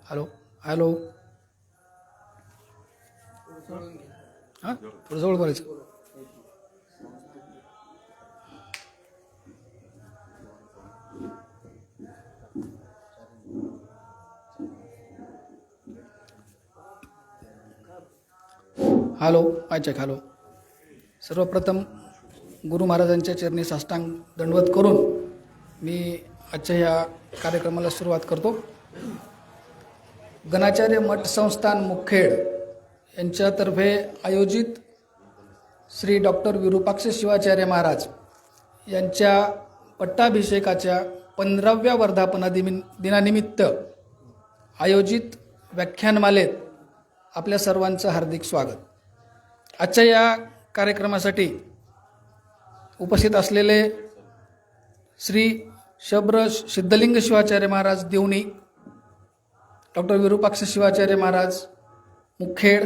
Hello hello. हां थोडं जवळ बोलायचं. हॅलो अच्छा हॅलो. सर्वप्रथम गुरु महाराजांच्या चरणी साष्टांग दंडवत करून मी आजच्या या कार्यक्रमाला सुरुवात करतो. गणाचार्य मठ संस्थान मुखेड यांच्यातर्फे आयोजित श्री डॉक्टर विरूपाक्ष शिवाचार्य महाराज यांच्या पट्टाभिषेकाच्या 15व्या वर्धापना दिनानिमित्त आयोजित व्याख्यानमालेत आपल्या सर्वांचं हार्दिक स्वागत. आजच्या या कार्यक्रमासाठी उपस्थित असलेले श्री शब्र सिद्धलिंग शिवाचार्य महाराज देवणी, डॉक्टर विरूपाक्ष शिवाचार्य महाराज मुखेड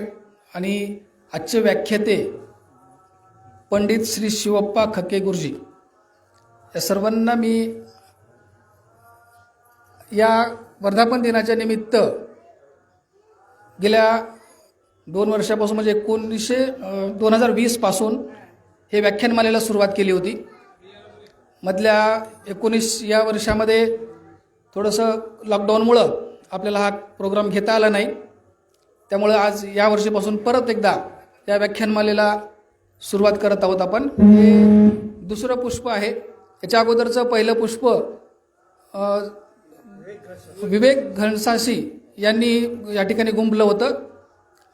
आणि आजचे व्याख्याते पंडित श्री शिवप्पा खक्के गुरुजी, या सर्वांना मी या वर्धापन दिनाच्या निमित्त गेल्या 2 वर्षापासून म्हणजे 2020 पासून हे व्याख्यानमालेला सुरुवात केली होती. मधल्या 19 या वर्षामध्ये थोडंसं लॉकडाऊनमुळं आपल्याला हा प्रोग्राम घेता आला नाही. त्यामुळे आज या वर्षीपासून परत एकदा या व्याख्यानमालेला सुरुवात करत आहोत आपण. हे दुसरं पुष्प आहे. याच्या अगोदरचं पहिलं पुष्प विवेक घनसाशी यांनी या ठिकाणी गुंफलं होतं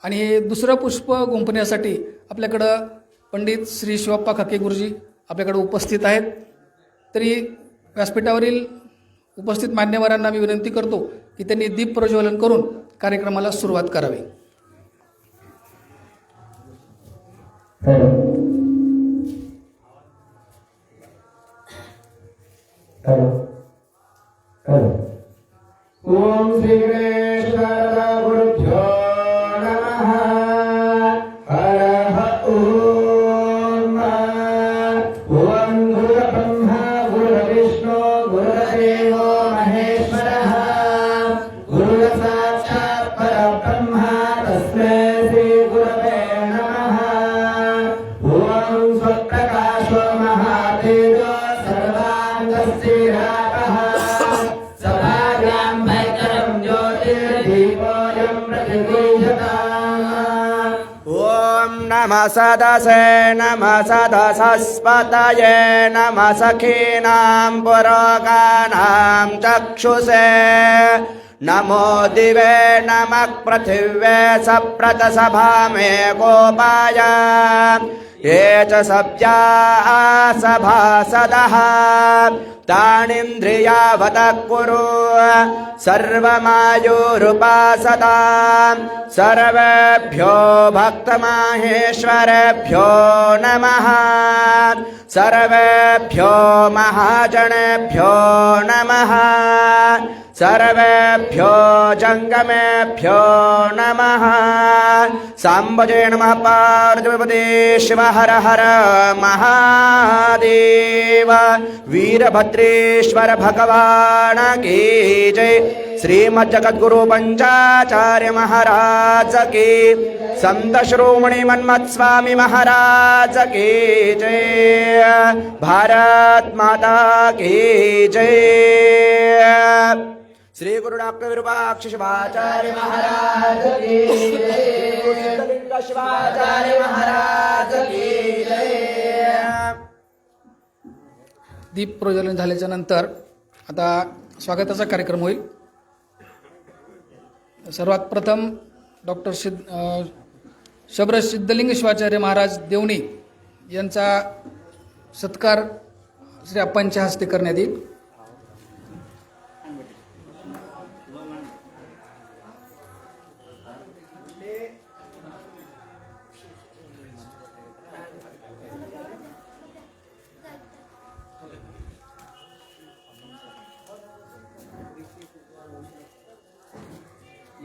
आणि हे दुसरं पुष्प गुंफण्यासाठी आपल्याकडं पंडित श्री शिवप्पा खक्के गुरुजी आपल्याकडे उपस्थित आहेत. तरी व्यासपीठावरील उपस्थित मान्यवरांना मी विनंती करतो की त्यांनी दीप प्रज्वलन करून कार्यक्रमाला सुरुवात करावी. ओम श्री गणेशाय गुरुभ्यो नमः. हरः ओम. ओम गुरुब्रह्मा गुरुविष्णु गुरुदेवो महेश्वरः. गुरुसाक्षात् परब्रह्म तस्मै श्री गुरवे नमः. ओम स्वप्रकाशो महातेजो सर्वाङ्गस्थिरापः. नमः सदसे नमः सदसस्पतये नमः सखीनां पुरोगानां चक्षुषे नमो दिवे नमः पृथिव्ये सप्रतसभामे गोपाय ये च सब्जा सभासदः तानिन्द्रियावतः कुरु सर्वमायुरुपासतां. सर्वेभ्यो भक्तमाहेश्वरेभ्यो नमः. सर्वेभ्यो महाजनेभ्यो नमः. सर्वेभ्यो जंगमेभ्यो नमः. सांबजे नमः. पार्वती शिव हर हर महादेव. वीरभद्रेश्वर भगवान की जय. श्रीमद् जगद्गुरु पंचाचार्य महाराज की. संत श्रोमणी मन्मथ स्वामी महाराज की जय. भारत माता की जय. श्री गुरु डॉक्टर विरूपाक्ष शिवाचार्य महाराज की जय. सिद्धलिंग शिवाचार्य महाराज की जय. दीप प्रज्वलन झाल्याच्या नंतर आता स्वागताचा कार्यक्रम होईल. सर्वात प्रथम डॉक्टर शब्र सिद्धलिंग शिवाचार्य महाराज देवणी यांचा सत्कार श्री अप्पांच्या हस्ते करण्यात येईल.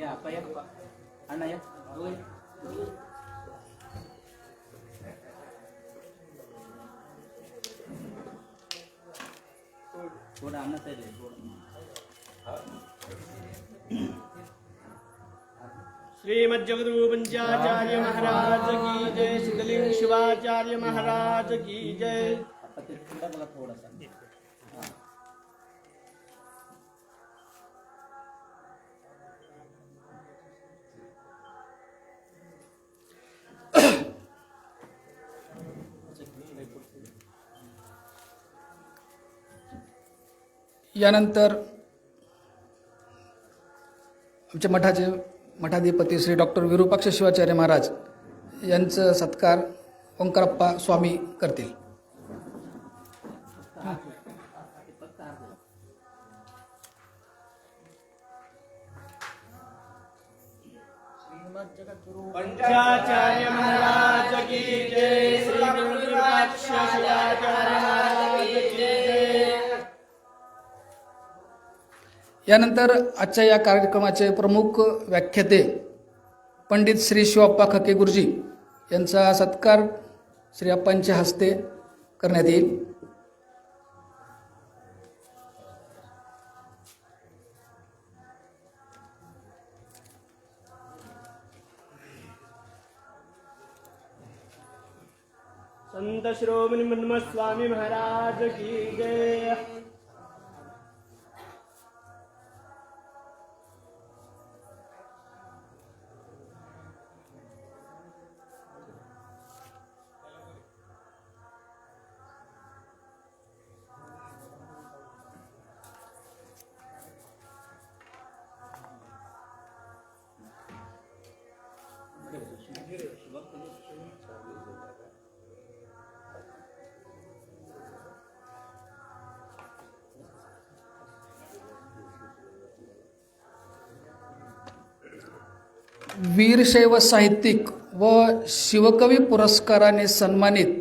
Ya, apa ya, Pak? Anak ya? थोड़ा आना चाहिए. श्रीमज्जगद्गुरु पंचाचार्य महाराज की जय। सिद्धलिंग शिवाचार्य महाराज की जय। यानंतर आमच्या मठाचे मठाधिपती श्री डॉक्टर विरूपाक्ष शिवाचार्य महाराज यांचं सत्कार ओंकारप्पा स्वामी करतील. पंचाचार्य महाराज की जय। श्री विरूपाक्ष शिवाचार्य महाराज की जय। यानंतर आजच्या या कार्यक्रमाचे प्रमुख व्याख्याते पंडित श्री शिवप्पा खके गुरुजी यांचा सत्कार श्री अप्पांच्या हस्ते करण्यात येईल. संत श्रोमणी मनमत स्वामी महाराज की जय। वीरशैव साहित्यिक व शिवकवी पुरस्काराने सन्मानित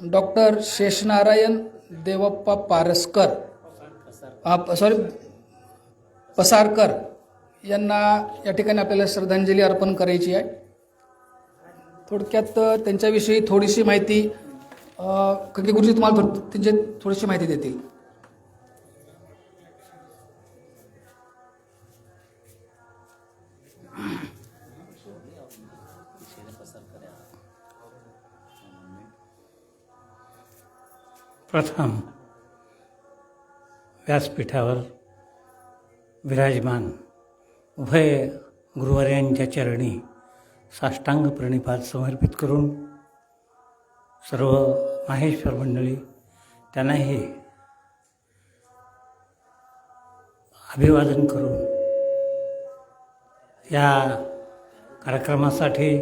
डॉक्टर शेषनारायण देवप्पा पसारकर यांना या ठिकाणी आपल्याला श्रद्धांजली अर्पण करायची आहे. थोडक्यात त्यांच्याविषयी थोडीशी माहिती खके गुरुजी तुम्हाला त्यांची थोडीशी माहिती देतील. प्रथम व्यासपीठावर विराजमान उभय गुरुवर्यांच्या चरणी साष्टांग प्रणिपात समर्पित करून सर्व माहेश्वर मंडळी त्यांनाही अभिवादन करून या कार्यक्रमासाठी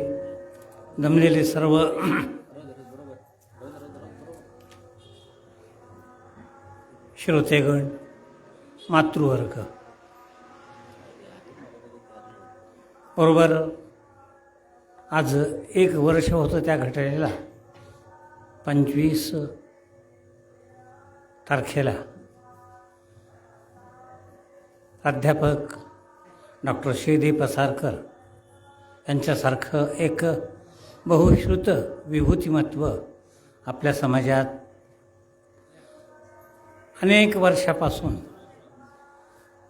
जमलेले सर्व श्रोतेगण, मातृवर्ग, बरोबर आज 1 वर्ष होतं त्या घटनेला. 25 तारखेला प्राध्यापक डॉक्टर श्रीदेव पसारकर यांच्यासारखं एक बहुश्रुत विभूतिमत्व आपल्या समाजात अनेक वर्षापासून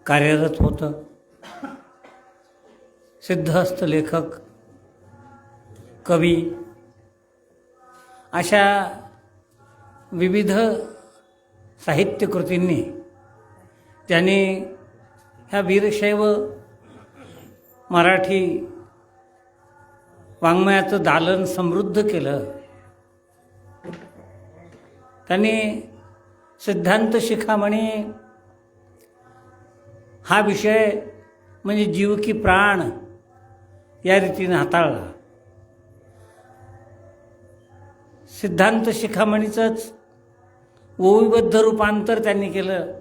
कार्यरत होतं. सिद्धहस्त लेखक, कवी अशा विविध साहित्यकृतींनी त्यांनी ह्या वीरशैव मराठी वाङ्मयाचं दालन समृद्ध केलं. त्यांनी सिद्धांत शिखामणी हा विषय म्हणजे जीव की प्राण या रीतीने हाताळला. सिद्धांत शिखामणीचंच ओवीबद्ध रूपांतर त्यांनी केलं.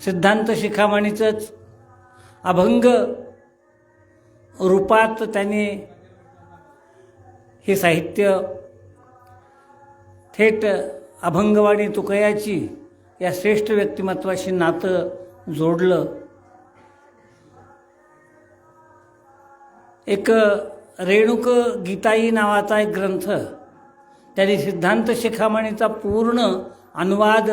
सिद्धांत शिखामणीचंच अभंग रूपात त्यांनी हे साहित्य थेट अभंगवाणी तुकयाची या श्रेष्ठ व्यक्तिमत्वाशी नातं जोडलं. एक रेणुक गीताई नावाचा एक ग्रंथ त्यांनी सिद्धांत शिखामणीचा पूर्ण अनुवाद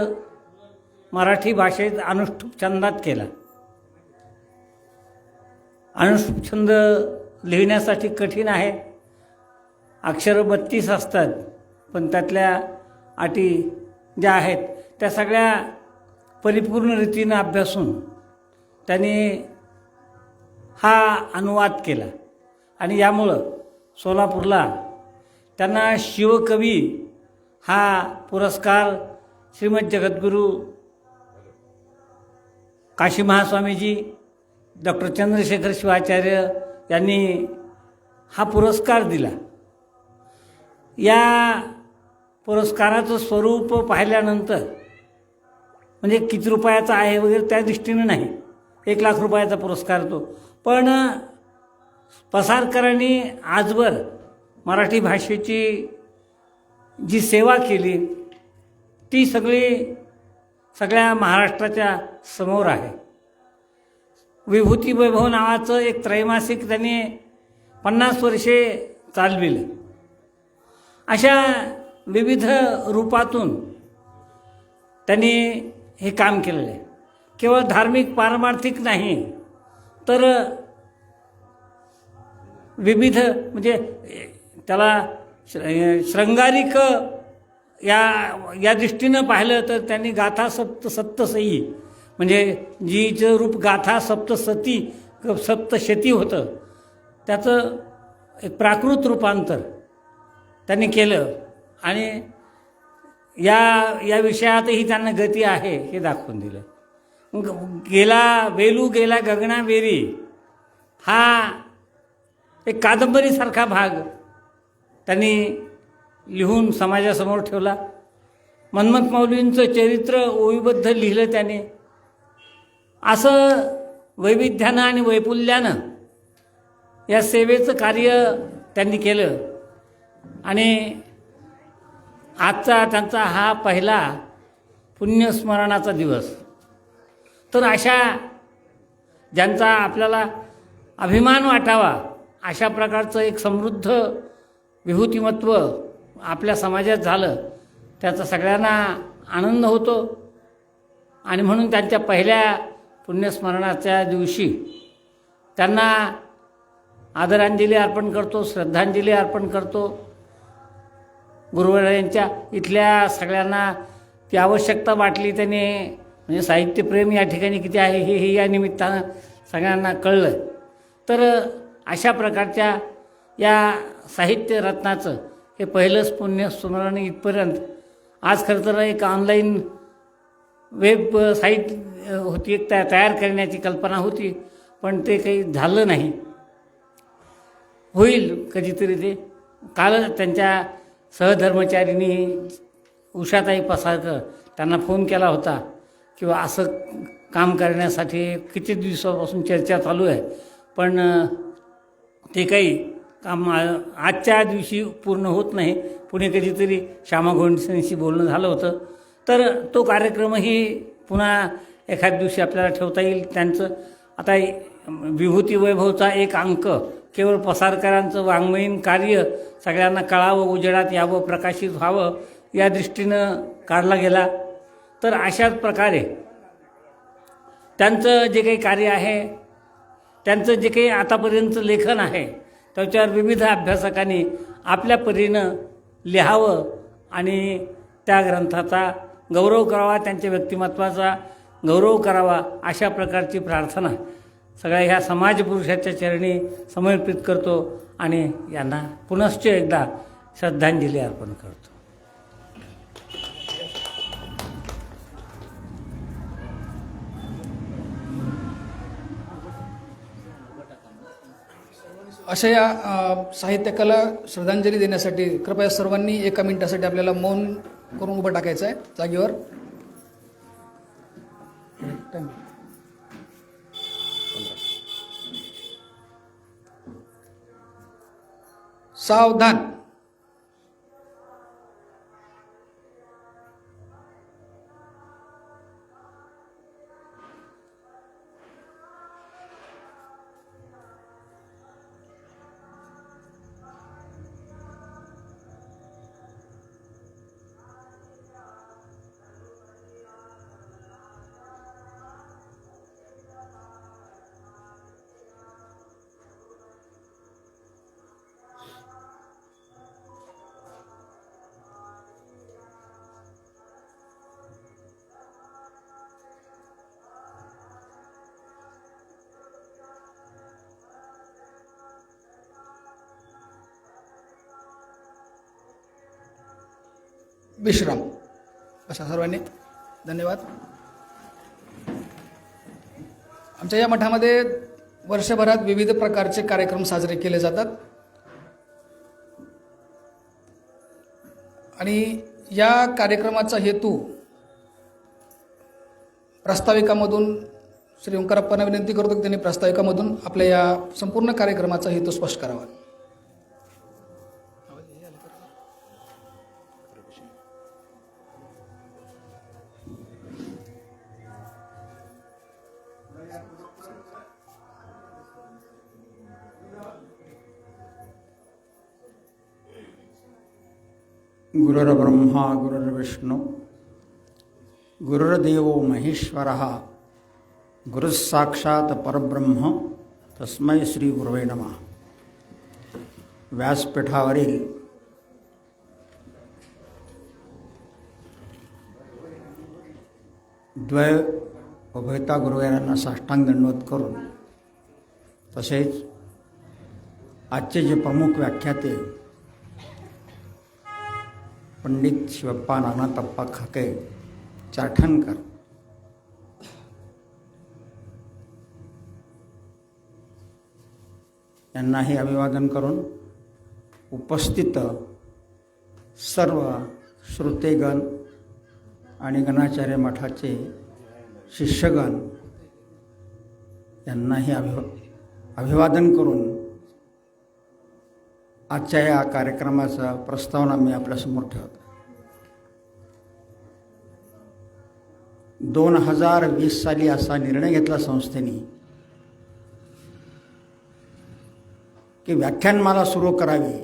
मराठी भाषेत अनुष्ठुप छंदात केला. अनुच्छंद लिहिण्यासाठी कठीण आहे. अक्षरं 32 असतात, पण त्यातल्या अटी ज्या आहेत त्या सगळ्या परिपूर्ण रीतीनं अभ्यासून त्यांनी हा अनुवाद केला. आणि यामुळं सोलापूरला त्यांना शिवकवी हा पुरस्कार श्रीमद जगद्गुरू काशी महास्वामीजी, डॉक्टर चंद्रशेखर शिवाचार्य यांनी हा पुरस्कार दिला. या पुरस्काराचं स्वरूप पाहिल्यानंतर म्हणजे किती रुपयाचा आहे वगैरे त्या दृष्टीनं नाही, 1 लाख रुपयाचा पुरस्कार तो. पण पसारकरांनी आजवर मराठी भाषेची जी सेवा केली ती सगळ्या महाराष्ट्राच्या समोर आहे. विभूती वैभव नावाचं एक त्रैमासिक त्यांनी 50 वर्षे चालविलं. अशा विविध रूपातून त्यांनी हे काम केलेलं आहे. केवळ धार्मिक पारमार्थिक नाही, तर विविध म्हणजे त्याला श्रंगारिक या दृष्टीनं पाहिलं तर त्यांनी गाथा सप्तसई म्हणजे जीचं रूप गाथा सप्तशती होतं, त्याचं एक प्राकृत रूपांतर त्यांनी केलं. आणि या विषयातही त्यांना गती आहे हे दाखवून दिलं. वेलू गेला गगना वेरी हा एक कादंबरीसारखा भाग त्यांनी लिहून समाजासमोर ठेवला. मन्मथ मौलींचं चरित्र ओवीबद्ध लिहिलं त्याने. असं वैविध्यानं आणि वैपुल्यानं या सेवेचं कार्य त्यांनी केलं. आणि आजचा त्यांचा हा पहिला पुण्यस्मरणाचा दिवस. तर अशा ज्यांचा आपल्याला अभिमान वाटावा अशा प्रकारचं एक समृद्ध विभूतिमत्व आपल्या समाजात झालं, त्याचा सगळ्यांना आनंद होतो. आणि म्हणून त्यांच्या पहिल्या पुण्यस्मरणाच्या दिवशी त्यांना आदरांजली अर्पण करतो, श्रद्धांजली अर्पण करतो. गुरुवर्यांच्या इथल्या सगळ्यांना ती आवश्यकता वाटली त्याने, म्हणजे साहित्यप्रेम या ठिकाणी किती आहे हे या निमित्तानं सगळ्यांना कळलं. तर अशा प्रकारच्या या साहित्यरत्नाचं हे पहिलंच पुण्यस्मरण इथपर्यंत. आज खरं तर एक ऑनलाईन वेब साईट होती, एक तयार करण्याची कल्पना होती, पण ते काही झालं नाही. होईल कधीतरी ते. काल त्यांच्या सहधर्मचारिणी उषाताई पसारकर त्यांना फोन केला होता किंवा असं काम करण्यासाठी किती दिवसापासून चर्चा चालू आहे, पण ते काही काम आजच्या दिवशी पूर्ण होत नाही. पुणे कधीतरी श्यामा गोंडसेंशी बोलणं झालं होतं, तर तो कार्यक्रमही पुन्हा एखाद्या दिवशी आपल्याला ठेवता येईल. त्यांचं आता विभूती वैभवचा एक अंक केवळ पसारकरांचं वाङ्मयीन कार्य सगळ्यांना कळावं, उजेडात यावं, प्रकाशित व्हावं या दृष्टीनं काढला गेला. तर अशाच प्रकारे त्यांचं जे काही कार्य आहे, त्यांचं जे काही आतापर्यंतचं लेखन आहे, त्याच्यावर विविध अभ्यासकांनी आपल्या परीनं लिहावं आणि त्या ग्रंथाचा गौरव करावा, त्यांच्या व्यक्तिमत्वाचा गौरव करावा, अशा प्रकारची प्रार्थना सगळ्या ह्या समाजपुरुषाच्या चरणी समर्पित करतो आणि यांना पुनश्च एकदा श्रद्धांजली अर्पण करतो. अशा या साहित्यकाला श्रद्धांजली देण्यासाठी कृपया सर्वांनी 1 मिनिटासाठी आपल्याला मौन करून उभं टाकायचं आहे जागेवर. सावधान. विश्राम. अशा सर्वांनी धन्यवाद. आमच्या या मठामध्ये वर्षभरात विविध प्रकारचे कार्यक्रम साजरे केले जातात आणि या कार्यक्रमाचा हेतू प्रास्ताविकामधून श्री ओंकारप्पांना विनंती करतो की त्यांनी प्रास्ताविकामधून आपल्या या संपूर्ण कार्यक्रमाचा हेतू स्पष्ट करावा. गुरुर्ब्रह्मा गुरुर्विष्णू गुरुर्देवो महेश्वरः गुरुस्साक्षात् परब्रह्म तस्मै श्री गुरुवे नमः. व्यासपीठावरील द्वय उभयता गुरुवारांना साष्टांग दंडवत करून तसेच आजचे जे प्रमुख व्याख्याते पंडित शिवप्पा नानातप्पा खाके चाठणकर यांनाही अभिवादन करून उपस्थित सर्व श्रोतेगण आणि गणाचार्य मठाचे शिष्यगण यांनाही अभिवादन करून आजच्या या कार्यक्रमाचा प्रस्तावना मी आपल्यासमोर ठेवतो. 2020 साली असा निर्णय घेतला संस्थेने की व्याख्यानमाला सुरू करावी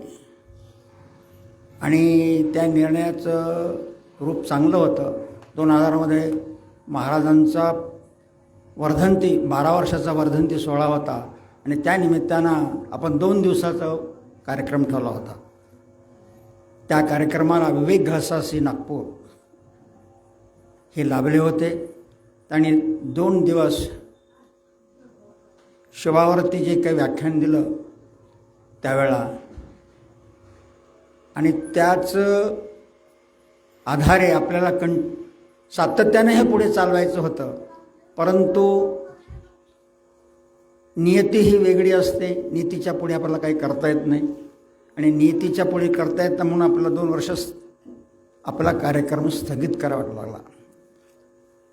आणि त्या निर्णयाचं रूप चांगलं होतं. 2000मध्ये महाराजांचा वर्धंती 12 वर्षाचा वर्धंती सोहळा होता आणि त्या निमित्तानं आपण 2 दिवसाचा कार्यक्रम ठेवला होता. त्या कार्यक्रमाला विवेक घसासी नागपूर हे लाभले होते आणि 2 दिवस शिवावरती जे काही व्याख्यान दिलं त्यावेळा आणि त्याच आधारे आपल्याला सातत्याने हे पुढे चालवायचं होतं. परंतु नियती ही वेगळी असते. नीतीच्या पुढे आपल्याला काही करता येत नाही आणि नियतीच्या पुढे करता येत म्हणून आपल्याला 2 वर्ष आपला कार्यक्रम स्थगित करावा लागला.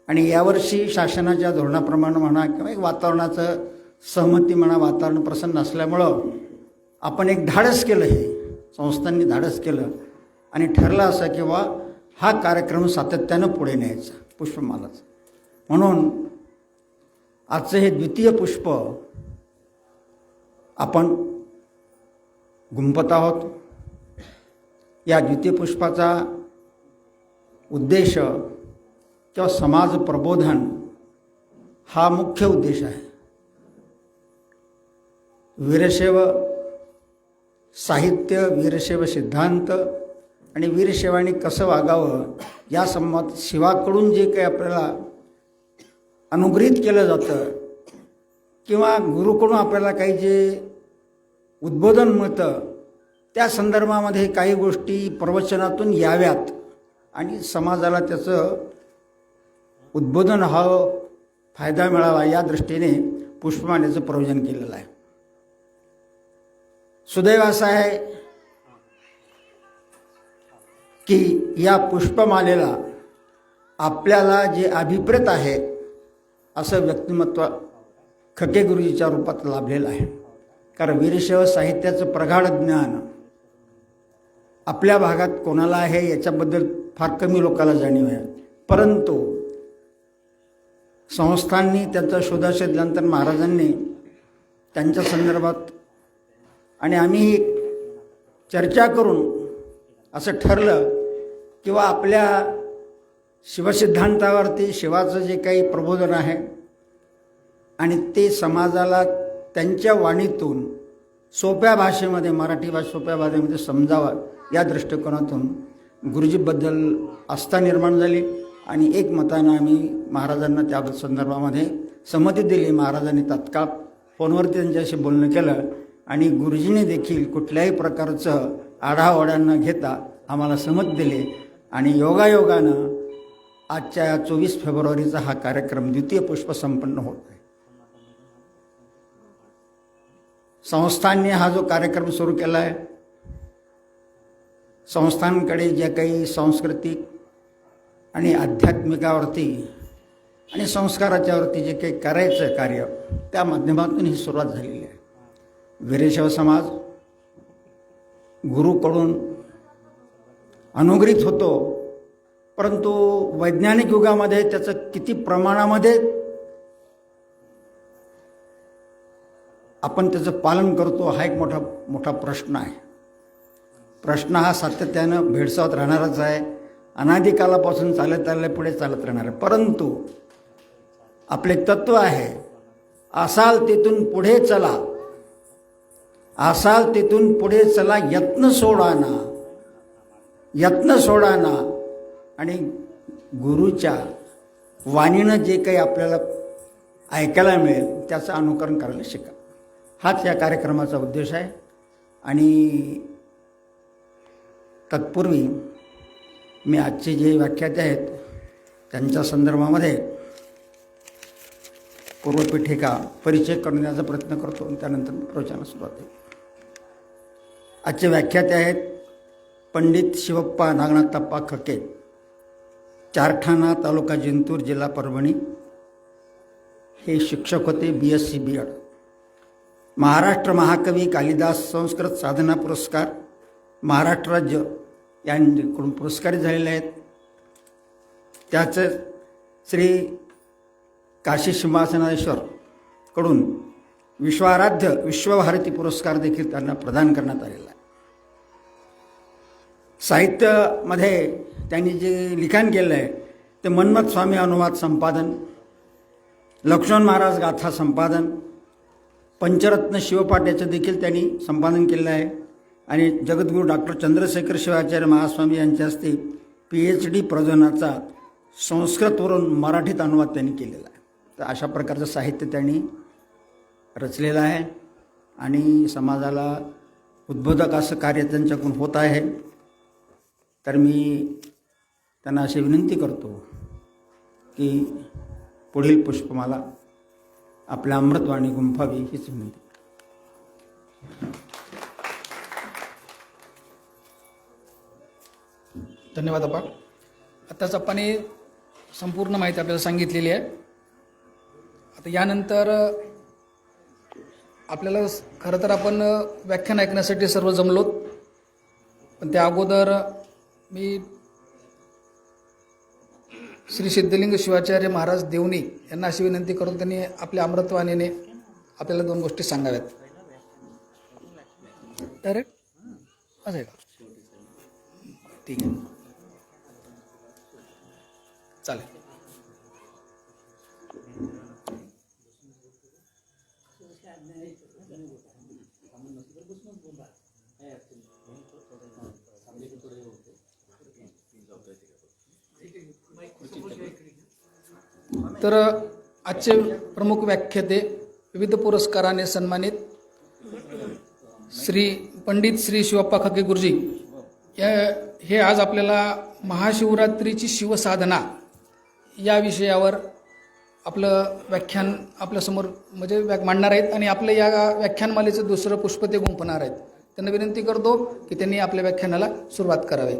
आणि यावर्षी शासनाच्या धोरणाप्रमाणे म्हणा किंवा एक वातावरणाचं सहमती म्हणा वातावरण प्रसन्न असल्यामुळं आपण एक धाडस केलं. हे संस्थांनी धाडस केलं आणि ठरलं असं किंवा हा कार्यक्रम सातत्यानं पुढे न्यायचा पुष्पमालाचा. म्हणून आजचं हे द्वितीय पुष्प आपण गुंफत आहोत. या द्वितीय पुष्पाचा उद्देश किंवा समाज प्रबोधन हा मुख्य उद्देश आहे. वीरशैव साहित्य, वीरशैव सिद्धांत आणि वीरशैवानी कसं वागावं या संबंधात शिवाकडून जे काही आपल्याला अनुग्रहित केलं जातं किंवा गुरुकडून आपल्याला काही जे उद्बोधन मिळतं त्या संदर्भामध्ये काही गोष्टी प्रवचनातून याव्यात आणि समाजाला त्याचं उद्बोधन व्हावं, फायदा मिळावा या दृष्टीने पुष्पमालेचं प्रयोजन केलेलं आहे. सुदैव असं आहे की या पुष्पमालेला आपल्याला जे अभिप्रेत आहे असं व्यक्तिमत्व खके गुरुजीच्या रूपात लाभलेलं आहे. कारण वीरशैव साहित्याचं प्रगाढ ज्ञान आपल्या भागात कोणाला आहे याच्याबद्दल फार कमी लोकांना जाणीव आहे. परंतु संस्थांनी त्याचा शोधाशोध दिल्यानंतर महाराजांनी त्यांच्या संदर्भात आणि आम्ही चर्चा करून असं ठरलं किंवा आपल्या शिवसिद्धांतावरती शिवाचं जे काही प्रबोधन आहे आणि ते समाजाला त्यांच्या वाणीतून सोप्या भाषेमध्ये मराठी भाषा सोप्या भाषेमध्ये समजावं या दृष्टिकोनातून गुरुजीबद्दल आस्था निर्माण झाली आणि एकमतानं आम्ही महाराजांना त्या संदर्भामध्ये संमती दिली. महाराजांनी तात्काळ फोनवरती त्यांच्याशी बोलणं केलं आणि गुरुजींनी देखील कुठल्याही प्रकारचं आढाओढा न घेता आम्हाला संमत दिले आणि योगायोगानं आजच्या 24 फेब्रुवारीचा हा कार्यक्रम द्वितीय पुष्प संपन्न होत आहे. संस्थांनी हा जो कार्यक्रम सुरू केला आहे, संस्थांकडे जे काही सांस्कृतिक आणि आध्यात्मिकावरती आणि संस्काराच्यावरती जे काही करायचं कार्य, त्या माध्यमातून ही सुरुवात झालेली आहे. वीरशैव समाज गुरुकडून अनुग्रहित होतो, परंतु वैज्ञानिक युगामध्ये त्याचं किती प्रमाणामध्ये आपण त्याचं पालन करतो हा एक मोठा प्रश्न आहे. प्रश्न हा सातत्यानं भेडसावत राहणारच आहे. अनादिकालापासून चालत आलेल्या पुढे चालत राहणार आहे. परंतु आपले तत्व आहे, असाल तेथून पुढे चला, असाल तेथून पुढे चला, यत्न सोडाना आणि गुरुच्या वाणीनं जे काही आपल्याला ऐकायला मिळेल त्याचं अनुकरण करायला शिका. हाच या कार्यक्रमाचा उद्देश आहे. आणि तत्पूर्वी मी आजचे जे व्याख्याते आहेत त्यांच्या संदर्भामध्ये पूर्वपीठिका परिचय करून देण्याचा प्रयत्न करतो आणि त्यानंतर प्रवचनाला सुरुवात आहे. आजचे व्याख्याते आहेत पंडित शिवप्पा नागनाथप्पा खके, चारठाणा तालुका जिंतूर, जिल्हा परभणी. हे शिक्षक होते, BSc B.Ed. महाराष्ट्र महाकवी कालिदास संस्कृत साधना पुरस्कार महाराष्ट्र राज्य यांकडून पुरस्कारित झालेले आहेत. त्याचं श्री काशी सिंहासनेश्वर कडून विश्वाराध्य विश्वभारती पुरस्कार देखील त्यांना प्रदान करण्यात आलेला आहे. साहित्यामध्ये त्यांनी जे लिखाण केलं आहे ते मन्मथ स्वामी अनुवाद संपादन, लक्ष्मण महाराज गाथा संपादन, पंचरत्न शिवपाठ याचं देखील त्यांनी संपादन केलेलं आहे. आणि जगद्गुरू डॉक्टर चंद्रशेखर शिवाचार्य महास्वामी यांच्या हस्ते PhD प्रयोजनाचा संस्कृतवरून मराठीत अनुवाद त्यांनी केलेला आहे. तर अशा प्रकारचं साहित्य त्यांनी रचलेलं आहे आणि समाजाला उद्बोधक असं कार्य त्यांच्याकडून होत आहे. तर मी त्यांना अशी विनंती करतो की पुढील पुष्पमाला आपल्या अमृतवाणी गुंफावी हीच विनंती. धन्यवाद अप्पा. आत्ताच अप्पाने संपूर्ण माहिती आपल्याला सांगितलेली आहे. आता यानंतर आपल्याला खरं तर आपण व्याख्यान ऐकण्यासाठी सर्व जमलोत, पण त्या अगोदर मी श्री सिद्धलिंग शिवाचार्य महाराज देवणी यांना अशी विनंती करून त्यांनी आपल्या अमृतवाणीने आपल्याला 2 गोष्टी सांगाव्यात. डायरेक्ट असं आहे का? ठीक आहे, चालेल. तर आजचे प्रमुख व्याख्याते विविध पुरस्काराने सन्मानित श्री पंडित श्री शिवप्पा खके गुरुजी हे आज आपल्याला महाशिवरात्रीची शिवसाधना या विषयावर आपलं व्याख्यान आपल्यासमोर म्हणजे मांडणार आहेत आणि आपलं या व्याख्यानमालेचं दुसरं पुष्प ते गुंफणार आहेत. त्यांना विनंती करतो की त्यांनी आपल्या व्याख्यानाला सुरुवात करावी.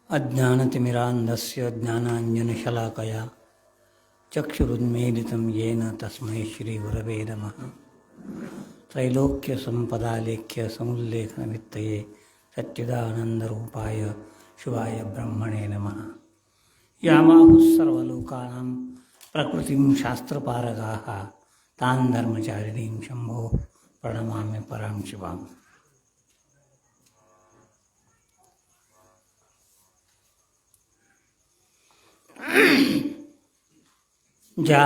अज्ञानतिमिरान्धस्य ज्ञानाञ्जनशलाकया चक्षुरुन्मीलितं येन तस्मै श्रीगुरवे नमः. त्रैलोक्यसम्पदालेख्य समुल्लेखनवित्तये सच्चिदानन्दरूपाय शिवाय ब्रह्मणे नमः. यामाहुः सर्वलोकानां प्रकृतिं शास्त्रपारगाः तान् धर्मचारिणीं शंभो प्रणमामि परां शिवाम्. ज्या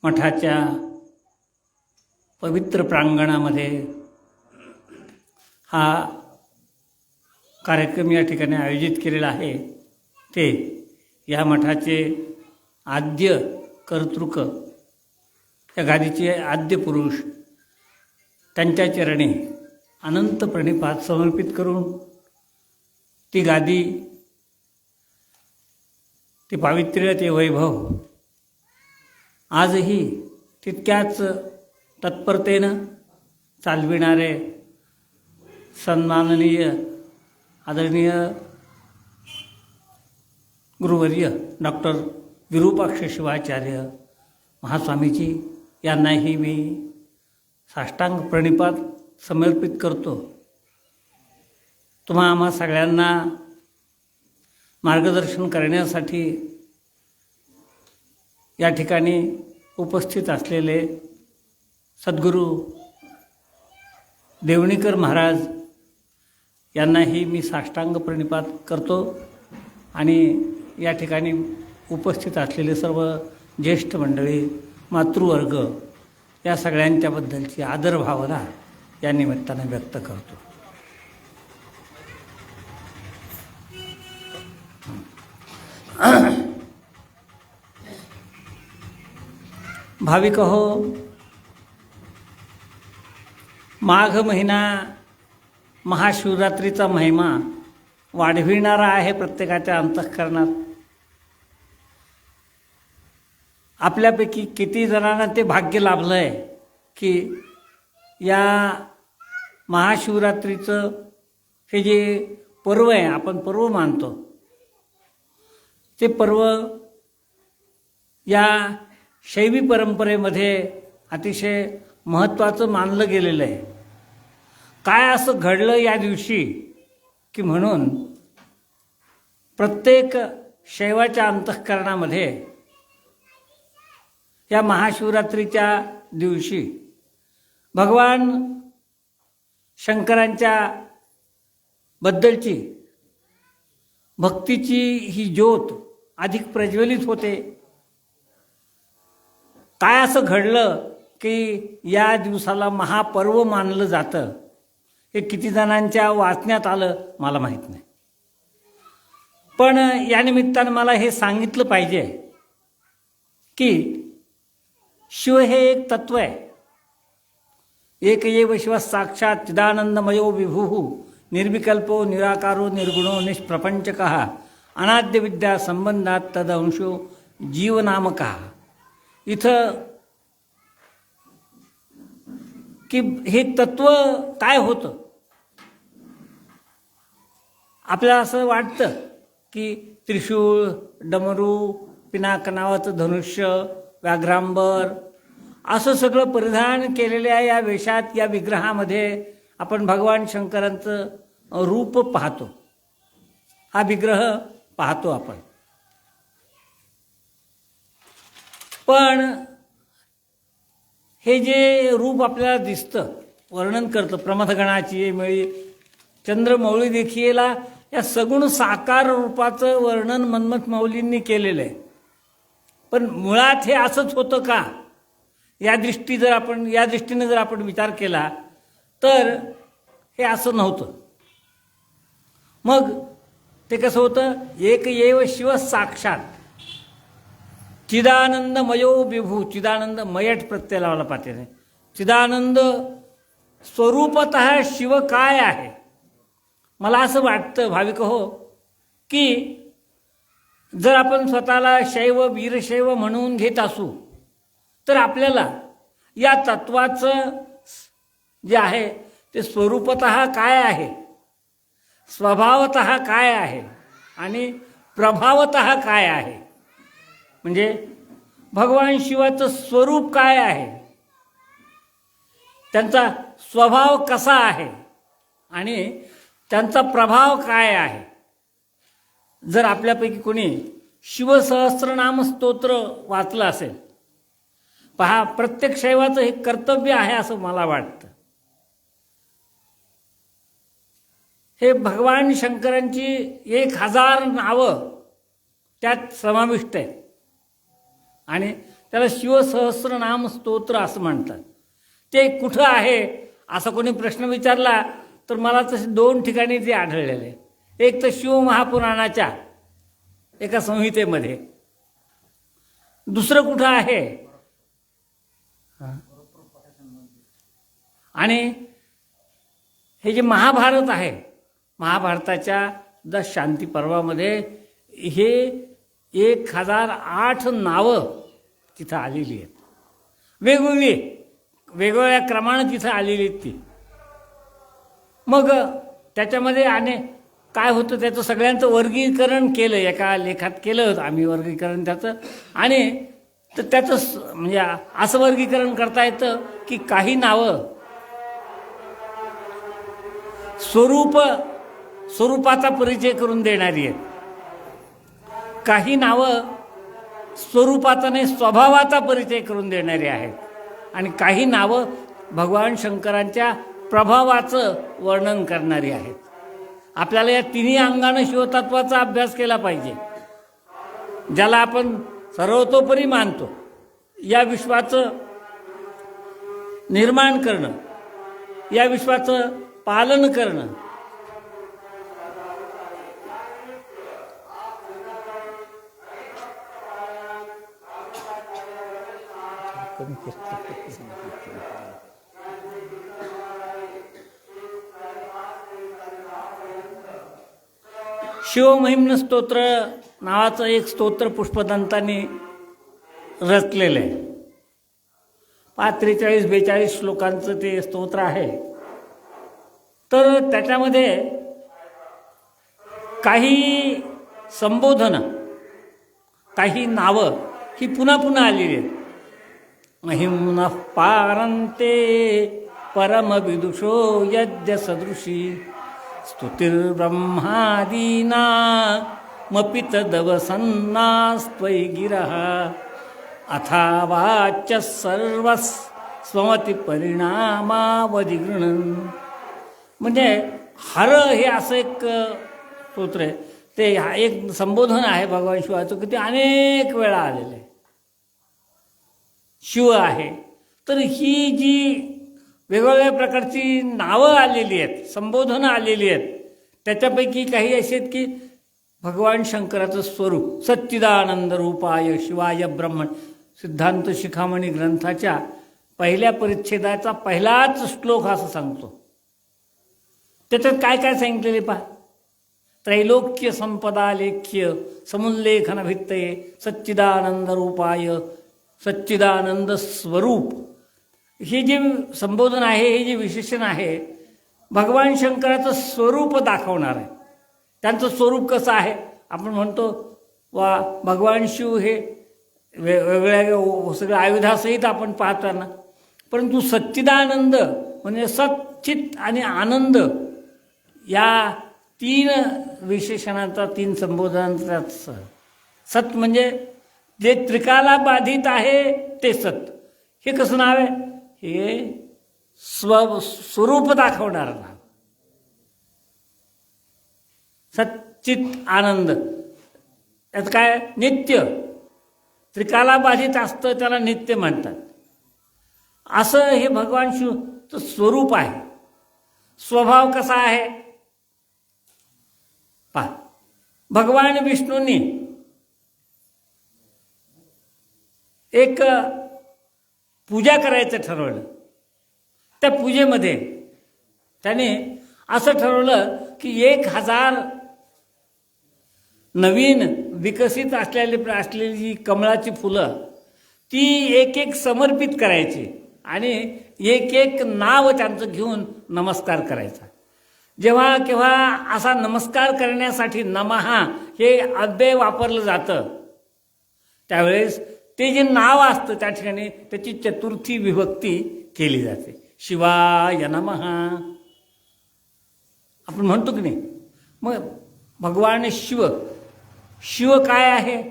मठाच्या पवित्र प्रांगणामध्ये हा कार्यक्रम या ठिकाणी आयोजित केलेला आहे, ते या मठाचे आद्य कर्तृक, या गादीचे आद्य पुरुष, त्यांच्या चरणी अनंत प्रणिपात समर्पित करून ती गादी, ते पावित्र्य, ते वैभव आजही तितक्याच तत्परतेनं चालविणारे सन्माननीय आदरणीय गुरुवर्य डॉक्टर विरूपाक्ष शिवाचार्य महास्वामीजी यांनाही मी साष्टांग प्रणिपात समर्पित करतो. तुम्हा आम्हा सगळ्यांना मार्गदर्शन करण्यासाठी या ठिकाणी उपस्थित असलेले सद्गुरू देवणीकर महाराज यांनाही मी साष्टांग प्रणिपात करतो आणि या ठिकाणी उपस्थित असलेले सर्व ज्येष्ठ मंडळी, मातृवर्ग या सगळ्यांच्याबद्दलची आदरभावना या निमित्ताने व्यक्त करतो. भाविक हो, माघ महिना महाशिवरात्रीचा महिमा वाढविणारा आहे प्रत्येकाच्या अंतःकरणात. आपल्यापैकी किती जणांना ते भाग्य लाभलं आहे की या महाशिवरात्रीचं हे जे पर्व आहे, आपण पर्व मानतो, ते पर्व या शैवी परंपरेमध्ये अतिशय महत्त्वाचं मानलं गेलेलं आहे. काय असं घडलं या दिवशी की म्हणून प्रत्येक शैवाच्या अंतःकरणामध्ये या महाशिवरात्रीच्या दिवशी भगवान शंकरांच्या बद्दलची भक्तीची ही ज्योत अधिक प्रज्वलित होते. काय असं घडलं की या दिवसाला महापर्व मानलं जातं, हे किती जणांच्या वाचण्यात आलं मला माहीत नाही. पण या निमित्तानं मला हे सांगितलं पाहिजे की शिव हे एक तत्व आहे. एक एव शिव साक्षात चिदानंदमयो विभू निर्विकल्पो निराकारो निर्गुणो निष्प्रपंचकः अनाद्य विद्या संबंधात तदंशो जीवनामकः. इथं की हे तत्व काय होतं, आपल्याला असं वाटतं की त्रिशूळ, डमरू, पिनाक नावाचं धनुष्य, व्याघ्रांबर असं सगळं परिधान केलेल्या या वेशात, या विग्रहामध्ये आपण भगवान शंकरांचं रूप पाहतो, हा विग्रह पाहतो आपण. पण हे जे रूप आपल्याला दिसतं, वर्णन करतं प्रमथगणाची मिळी चंद्रमौळी देखीला, या सगुण साकार रूपाचं वर्णन मन्मथ मौलींनी केलेलं आहे. पण मुळात हे असंच होतं का, या दृष्टीने जर आपण विचार केला तर हे असं नव्हतं. मग ते कसं होतं, एक एव शिव साक्षात चिदानंदमयो विभू. चिदानंद मयट प्रत्यय लावला पाहिजे. चिदानंद स्वरूपतः शिव काय आहे. मला असं वाटतं भाविक हो की जर आपण स्वतःला शैव वीरशैव म्हणून घेत असू तर आपल्याला या तत्वाचं जे आहे ते स्वरूपतः काय आहे, स्वभावतः काय आहे आणि प्रभावतः काय आहे, म्हणजे भगवान शिवाचं स्वरूप काय आहे, त्यांचा स्वभाव कसा आहे आणि त्यांचा प्रभाव काय आहे. जर आपल्यापैकी कोणी शिवसहस्रनाम स्तोत्र वाचलं असेल पहा, प्रत्येक शैवाचं हे कर्तव्य आहे असं मला वाटतं. हे भगवान शंकरांची 1000 नावं त्यात समाविष्ट आहेत आणि त्याला शिवसहस्रनाम स्तोत्र असं म्हणतात. ते कुठं आहे असा कोणी प्रश्न विचारला तर मला तसे 2 ठिकाणी ते आढळलेले. एक तर शिवमहापुराणाच्या एका संहितेमध्ये, दुसरं कुठं आहे आणि हे जे महाभारत आहे, महाभारताच्या शांती पर्वामध्ये हे 1008 नावं तिथं आलेली आहेत. वेगवेगळ्या क्रमानं तिथं आलेली आहेत ती. मग त्याच्यामध्ये काय होतं, त्याचं सगळ्यांचं वर्गीकरण केलं, एका लेखात केलं आम्ही वर्गीकरण त्याचं. आणि तर त्याचं म्हणजे असं वर्गीकरण करता येतं की काही नावं स्वरूपाचा परिचय करून देणारी आहेत, काही नावं स्वरूपाचा नाही स्वभावाचा परिचय करून देणारी आहेत, आणि काही नावं भगवान शंकरांच्या प्रभावाचं वर्णन करणारी आहेत. आपल्याला या तिन्ही अंगानं शिवतत्वाचा अभ्यास केला पाहिजे, ज्याला आपण सर्वतोपरी मानतो. या विश्वाचं निर्माण करणं, या विश्वाचं पालन करणं, शिवमहिम्न स्तोत्र नावाचं एक स्तोत्र पुष्पदंतांनी रचलेलं आहे. 43-42 श्लोकांचं ते स्तोत्र आहे. तर त्याच्यामध्ये काही संबोधनं, काही नावं ही पुन्हा पुन्हा आलेली आहेत. महिम्नः पारन्ते परमविदुषो यज्ञ सदृशी स्तुतिर्ब्रह्मादीना मपि तदवसन्नास्त्वयि गिरः अथावाच्य सर्वस्वमति परिणामावधि गृह्णन्. म्हणजे हर हे असं एक स्तोत्र आहे. ते एक संबोधन आहे भगवान शिवाचं की ते अनेक वेळा आलेलं आहे. शिव आहे. तर ही जी वेगवेगळ्या प्रकारची नावं आलेली आहेत, संबोधनं आलेली आहेत, त्याच्यापैकी काही अशी आहेत की भगवान शंकराचं स्वरूप सच्चिदानंद रूपाय शिवाय ब्रह्मण, सिद्धांत शिखामणी ग्रंथाच्या 1ल्या परिच्छेदाचा पहिलाच श्लोक असं सांगतो. त्याच्यात काय काय सांगितलेले पहा. त्रैलोक्य संपदा लेख्य समुल्लेखन भित्तये सच्चिदानंद रूपाय सच्चिदानंद स्वरूप. हे जे संबोधन आहे, हे जे विशेषण आहे, भगवान शंकराचं स्वरूप दाखवणार आहे. त्यांचं स्वरूप कसं आहे आपण म्हणतो वा भगवान शिव हे वेगवेगळ्या सगळ्या आयुधासहित आपण पाहताना, परंतु सच्चिदानंद म्हणजे सच्चित आणि आनंद या 3 विशेषणाचा 3 संबोधनांचा सत म्हणजे जे त्रिकाला बाधित आहे ते सत. हे कसं नाव आहे? हे स्वरूप दाखवणार नाव. सच्चित आनंद यात काय नित्य, त्रिकाला बाधित असतं त्याला नित्य म्हणतात. असं हे भगवान शिवचं स्वरूप आहे. स्वभाव कसा आहे पहा. भगवान विष्णूंनी एक पूजा करायचं ठरवलं. त्या पूजेमध्ये त्याने असं ठरवलं की 1000 नवीन विकसित असलेली जी कमळाची फुलं ती एक समर्पित करायची आणि एक नाव त्यांचं घेऊन नमस्कार करायचा. जेव्हा केव्हा असा नमस्कार करण्यासाठी नमहा हे अव्यय वापरलं जातं त्यावेळेस ते जे नाव असतं त्या ठिकाणी त्याची चतुर्थी विभक्ती केली जाते. शिवाय नमः आपण म्हणतो की नाही. मग भगवान शिव काय आहे?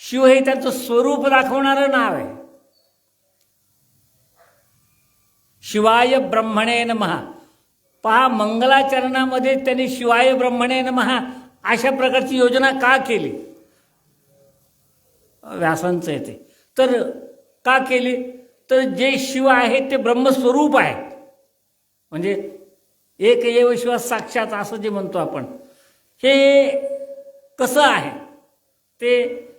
शिव हे त्याचं स्वरूप दाखवणारं नाव आहे. शिवाय ब्रह्मणे नमः. पहा, मंगलाचरणामध्ये त्यांनी शिवाय ब्रह्मणे नमः अशा प्रकारची योजना का केली? व्यासांचं आहे ते. तर का केली? तर जे शिव आहे ते ब्रह्मस्वरूप आहे. म्हणजे एक एव शिव साक्षात असं जे म्हणतो आपण, हे कसं आहे ते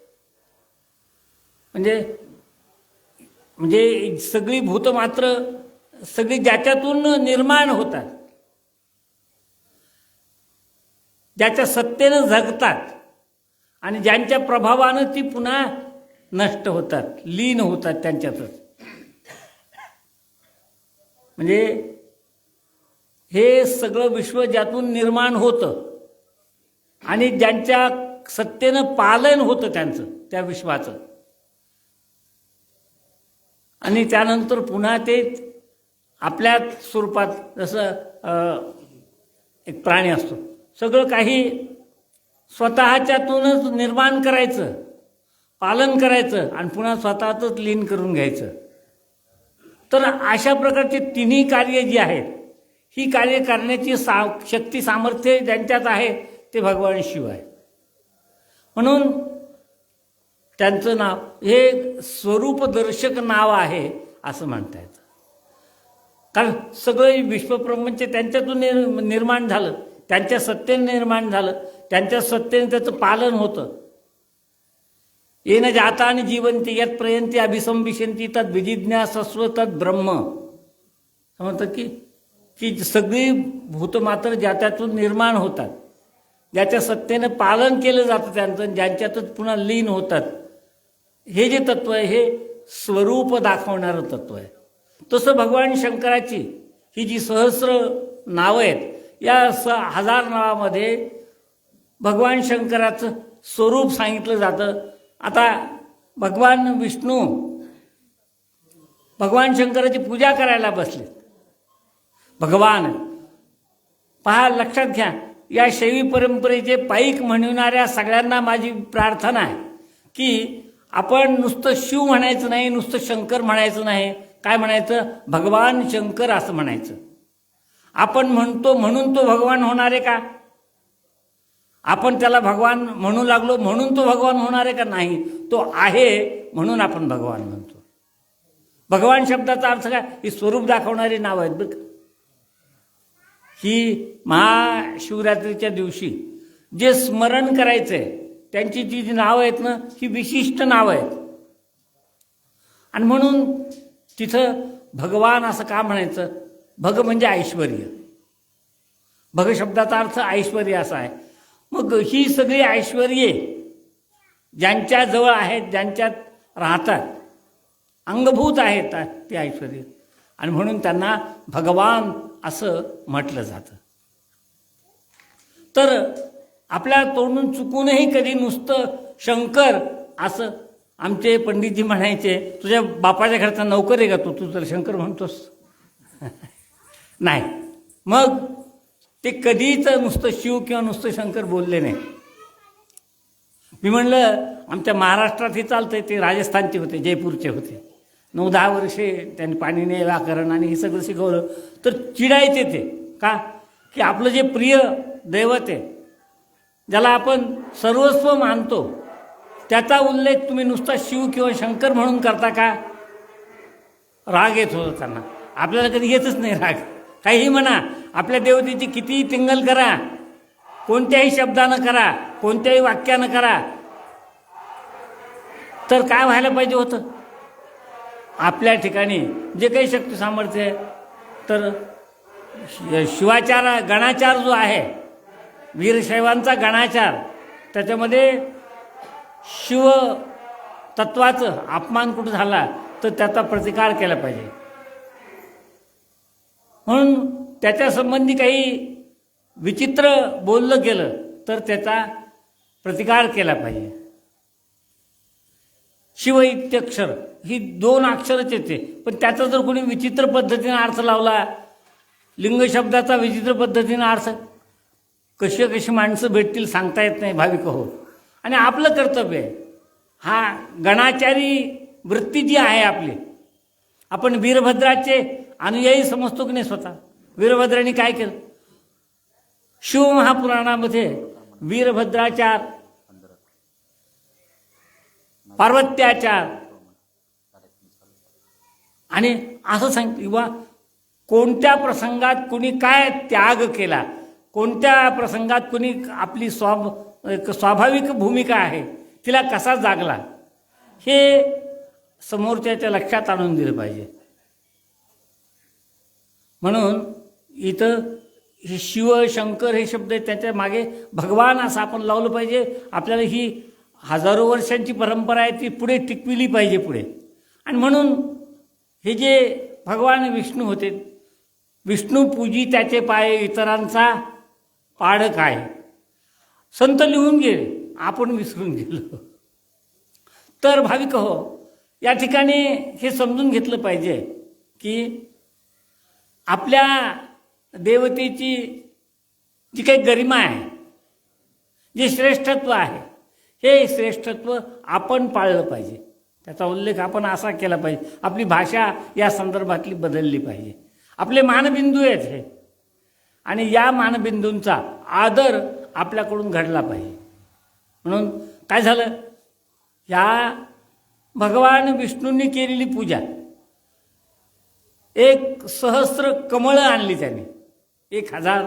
म्हणजे सगळी भूत मात्र सगळी ज्याच्यातून निर्माण होतात, ज्याच्या सत्तेनं जगतात आणि ज्यांच्या प्रभावानं ती पुन्हा नष्ट होतात, लीन होतात त्यांच्यातच. म्हणजे हे सगळं विश्व ज्यातून निर्माण होतं आणि ज्यांच्या सत्तेनं पालन होतं त्यांचं, त्या विश्वाचं, आणि त्यानंतर पुन्हा ते आपल्या स्वरूपात, जसं एक प्राणी असतो, सगळं काही स्वतःच्यातूनच निर्माण करायचं, पालन करायचं आणि पुन्हा स्वतःतच लीन करून घ्यायचं. तर अशा प्रकारचे तिन्ही कार्य जी आहेत, ही कार्य करण्याची शक्ती सामर्थ्य ज्यांच्यात आहे ते भगवान शिव आहे. म्हणून त्यांचं नाव हे स्वरूपदर्शक नाव आहे असं म्हणता येतं. कारण सगळं विश्वप्रपंच त्यांच्यातून निर्माण झालं, त्यांच्या सत्तेने निर्माण झालं, त्यांच्या सत्तेने त्याचं पालन होतं. येन जाता आणि जीवंती यत प्रयंती अभिसंविशंती तद विजिज्ञासस्व तद ब्रह्म. म्हणतात की सगळी भूतमात्र ज्याच्यातून निर्माण होतात, ज्याच्या सत्तेनं पालन केलं जातं त्यांचं, ज्यांच्यातच पुन्हा लीन होतात, हे जे तत्व आहे हे स्वरूप दाखवणारं तत्व आहे. तसं भगवान शंकराची ही जी सहस्र नावं आहेत, या 1000 नावामध्ये भगवान शंकराचं स्वरूप सांगितलं जातं. आता भगवान विष्णू भगवान शंकराची पूजा करायला बसले. भगवान पहा, लक्षात घ्या, या शैवी परंपरेचे पाईक म्हणणाऱ्या सगळ्यांना माझी प्रार्थना आहे की आपण नुसतं शिव म्हणायचं नाही, नुसतं शंकर म्हणायचं नाही. काय म्हणायचं? भगवान शंकर असं म्हणायचं. आपण म्हणतो म्हणून तो भगवान होणार आहे का? आपण त्याला भगवान म्हणू लागलो म्हणून तो भगवान होणार आहे का? नाही. तो आहे म्हणून आपण भगवान म्हणतो. भगवान शब्दाचा अर्थ काय? ही स्वरूप दाखवणारी नाव आहेत बरं का. ही महाशिवरात्रीच्या दिवशी जे स्मरण करायचंय त्यांची जी नावं आहेत ना, ही विशिष्ट नावं आहेत. आणि म्हणून तिथं भगवान असं का म्हणायचं? भग म्हणजे ऐश्वर्य. भग शब्दाचा अर्थ ऐश्वर्य असा आहे. मग ही सगळी ऐश्वर्ये ज्यांच्याजवळ आहेत, ज्यांच्यात राहतात, अंगभूत आहेत ती ऐश्वर्य, आणि म्हणून त्यांना भगवान असं म्हटलं जातं. तर आपल्या तोंडून चुकूनही कधी नुसतं शंकर असं आमचे पंडितजी म्हणायचे, तुझ्या बापाच्या घरचा नोकर आहे का तू तर शंकर म्हणतोस? नाही. मग ते कधीच नुसतं शिव किंवा नुसतं शंकर बोलले नाही. मी म्हणलं आमच्या महाराष्ट्रात हे चालतंय, ते राजस्थानचे होते, जयपूरचे होते. 9-10 वर्षे त्यांनी पाणिनी व्याकरण आणि हे सगळं शिकवलं. तर चिडायचे ते का? की आपलं जे प्रिय दैवत आहे, ज्याला आपण सर्वस्व मानतो, त्याचा उल्लेख तुम्ही नुसता शिव किंवा शंकर म्हणून करता का? राग येत होता त्यांना. आपल्याला कधी येतच नाही राग. काहीही म्हणा, आपल्या देवतेची कितीही टिंगल करा, कोणत्याही शब्दानं करा, कोणत्याही वाक्यानं करा, तर काय व्हायला पाहिजे होतं? आपल्या ठिकाणी जे काही शक्ती सामर्थ्य आहे, तर शिवाचार गणाचार जो आहे, वीरशैवांचा गणाचार, त्याच्यामध्ये शिव तत्वाचं अपमान कुठं झाला तर त्याचा प्रतिकार केला पाहिजे. म्हणून त्याच्या संबंधी काही विचित्र बोललं गेलं तर त्याचा प्रतिकार केला पाहिजे. शिव इत्यक्षर ही 2 अक्षरच येते, पण त्याचा जर कोणी विचित्र पद्धतीने अर्थ लावला, लिंग शब्दाचा विचित्र पद्धतीने अर्थ, कशी माणसं भेटतील सांगता येत नाही भाविक हो. आणि आपलं कर्तव्य आहे, हा गणाचारी वृत्ती जी आहे आपली, आपण वीरभद्राचे अनुयायी समजतो की नाही स्वतः. वीरभद्रांनी काय केलं? शिवमहापुराणामध्ये वीरभद्राचार, पार्वत्याचार आणि असं सांग किंवा कोणत्या प्रसंगात कुणी काय त्याग केला, कोणत्या प्रसंगात कुणी आपली स्वाभाविक भूमिका आहे तिला कसा जागला, हे समोरच्याच्या लक्षात आणून दिलं पाहिजे. म्हणून इथं हे शिव शंकर हे शब्द त्याच्या मागे भगवान असं आपण लावलं पाहिजे. आपल्याला ही हजारो वर्षांची परंपरा आहे ती पुढे टिकविली पाहिजे पुढे. आणि म्हणून हे जे भगवान विष्णू होते, विष्णू पूजी त्याचे पाय इतरांचा पाड काय, संत लिहून गेले, आपण विसरून गेलो. तर भाविक हो, या ठिकाणी हे समजून घेतलं पाहिजे की आपल्या देवतेची जी काही गरिमा आहे, जे श्रेष्ठत्व आहे, हे श्रेष्ठत्व आपण पाळलं पाहिजे. त्याचा उल्लेख आपण असा केला पाहिजे. आपली भाषा या संदर्भातली बदलली पाहिजे. आपले मानबिंदू आहेत हे, आणि या मानबिंदूंचा आदर आपल्याकडून घडला पाहिजे. म्हणून काय झालं, या भगवान विष्णूंनी केलेली पूजा, 1,000 कमळं आणली त्यांनी, 1,000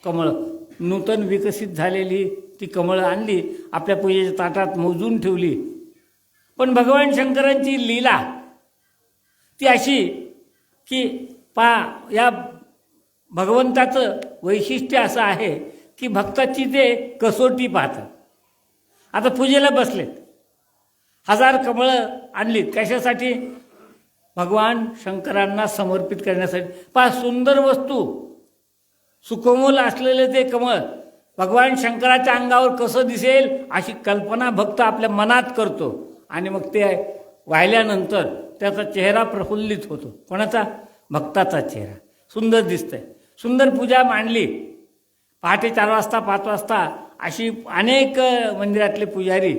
कमळं नूतन विकसित झालेली ती कमळं आणली, आपल्या पूजेच्या ताटात मोजून ठेवली. पण भगवान शंकरांची लीला ती अशी की या भगवंताचं वैशिष्ट्य असं आहे की भक्ताची ते कसोटी पाहतात. आता पूजेला बसलेत, 1,000 कमळं आणलीत कशासाठी? भगवान शंकरांना समर्पित करण्यासाठी. सुंदर वस्तू, सुकोमल असलेले ते कमळ भगवान शंकराच्या अंगावर कसं दिसेल अशी कल्पना भक्त आपल्या मनात करतो, आणि मग ते वाहिल्यानंतर त्याचा चेहरा प्रफुल्लित होतो. कोणाचा? भक्ताचा चेहरा सुंदर दिसतंय. सुंदर पूजा मांडली. पहाटे 4 वाजता 5 वाजता अशी अनेक मंदिरातले पुजारी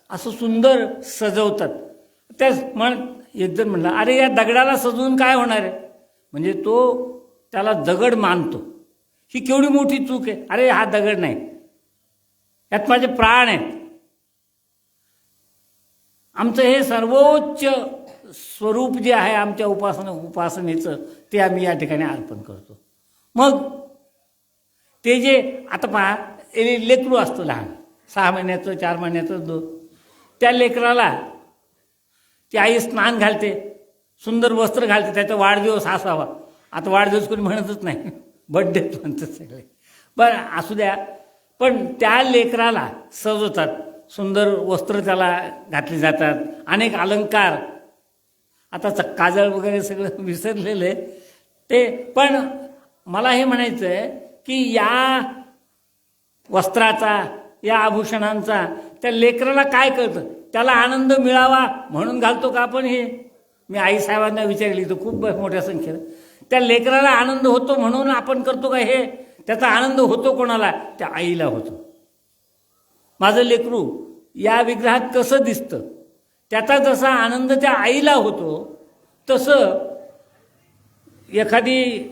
असं सुंदर सजवतात. त्याच एक जण म्हणला, अरे या दगडाला सजवून काय होणार आहे? म्हणजे तो त्याला दगड मानतो. ही केवढी मोठी चूक आहे. अरे हा दगड नाही, यात माझे प्राण आहेत. आमचं हे सर्वोच्च स्वरूप जे आहे आमच्या उपासनेचं, ते आम्ही या ठिकाणी अर्पण करतो. मग ते जे आता पहा, लेकरू असतं लहान, 6 महिन्याचं 4 महिन्याचं, त्या लेकराला ती आई स्नान घालते, सुंदर वस्त्र घालते, त्याचा वाढदिवस असावा. आता वाढदिवस कोणी म्हणतच नाही, बड्डे म्हणतात सगळे. बरं असू द्या, पण त्या लेकराला सजवतात, सुंदर वस्त्र त्याला घातली जातात, अनेक अलंकार. आता काजळ वगैरे सगळं विसरलेलं आहे ते. पण मला हे म्हणायचं आहे की या वस्त्राचा, या आभूषणांचा त्या लेकराला काय कळतं? त्याला आनंद मिळावा म्हणून घालतो का आपण हे? मी आईसाहेबांना विचारली तर खूप मोठ्या संख्येनं त्या लेकराला आनंद होतो म्हणून आपण करतो का हे? त्याचा आनंद होतो कोणाला? त्या आईला होतो. माझं लेकरू या विग्रहात कसं दिसतं, त्याचा जसा आनंद त्या आईला होतो, तसं एखादी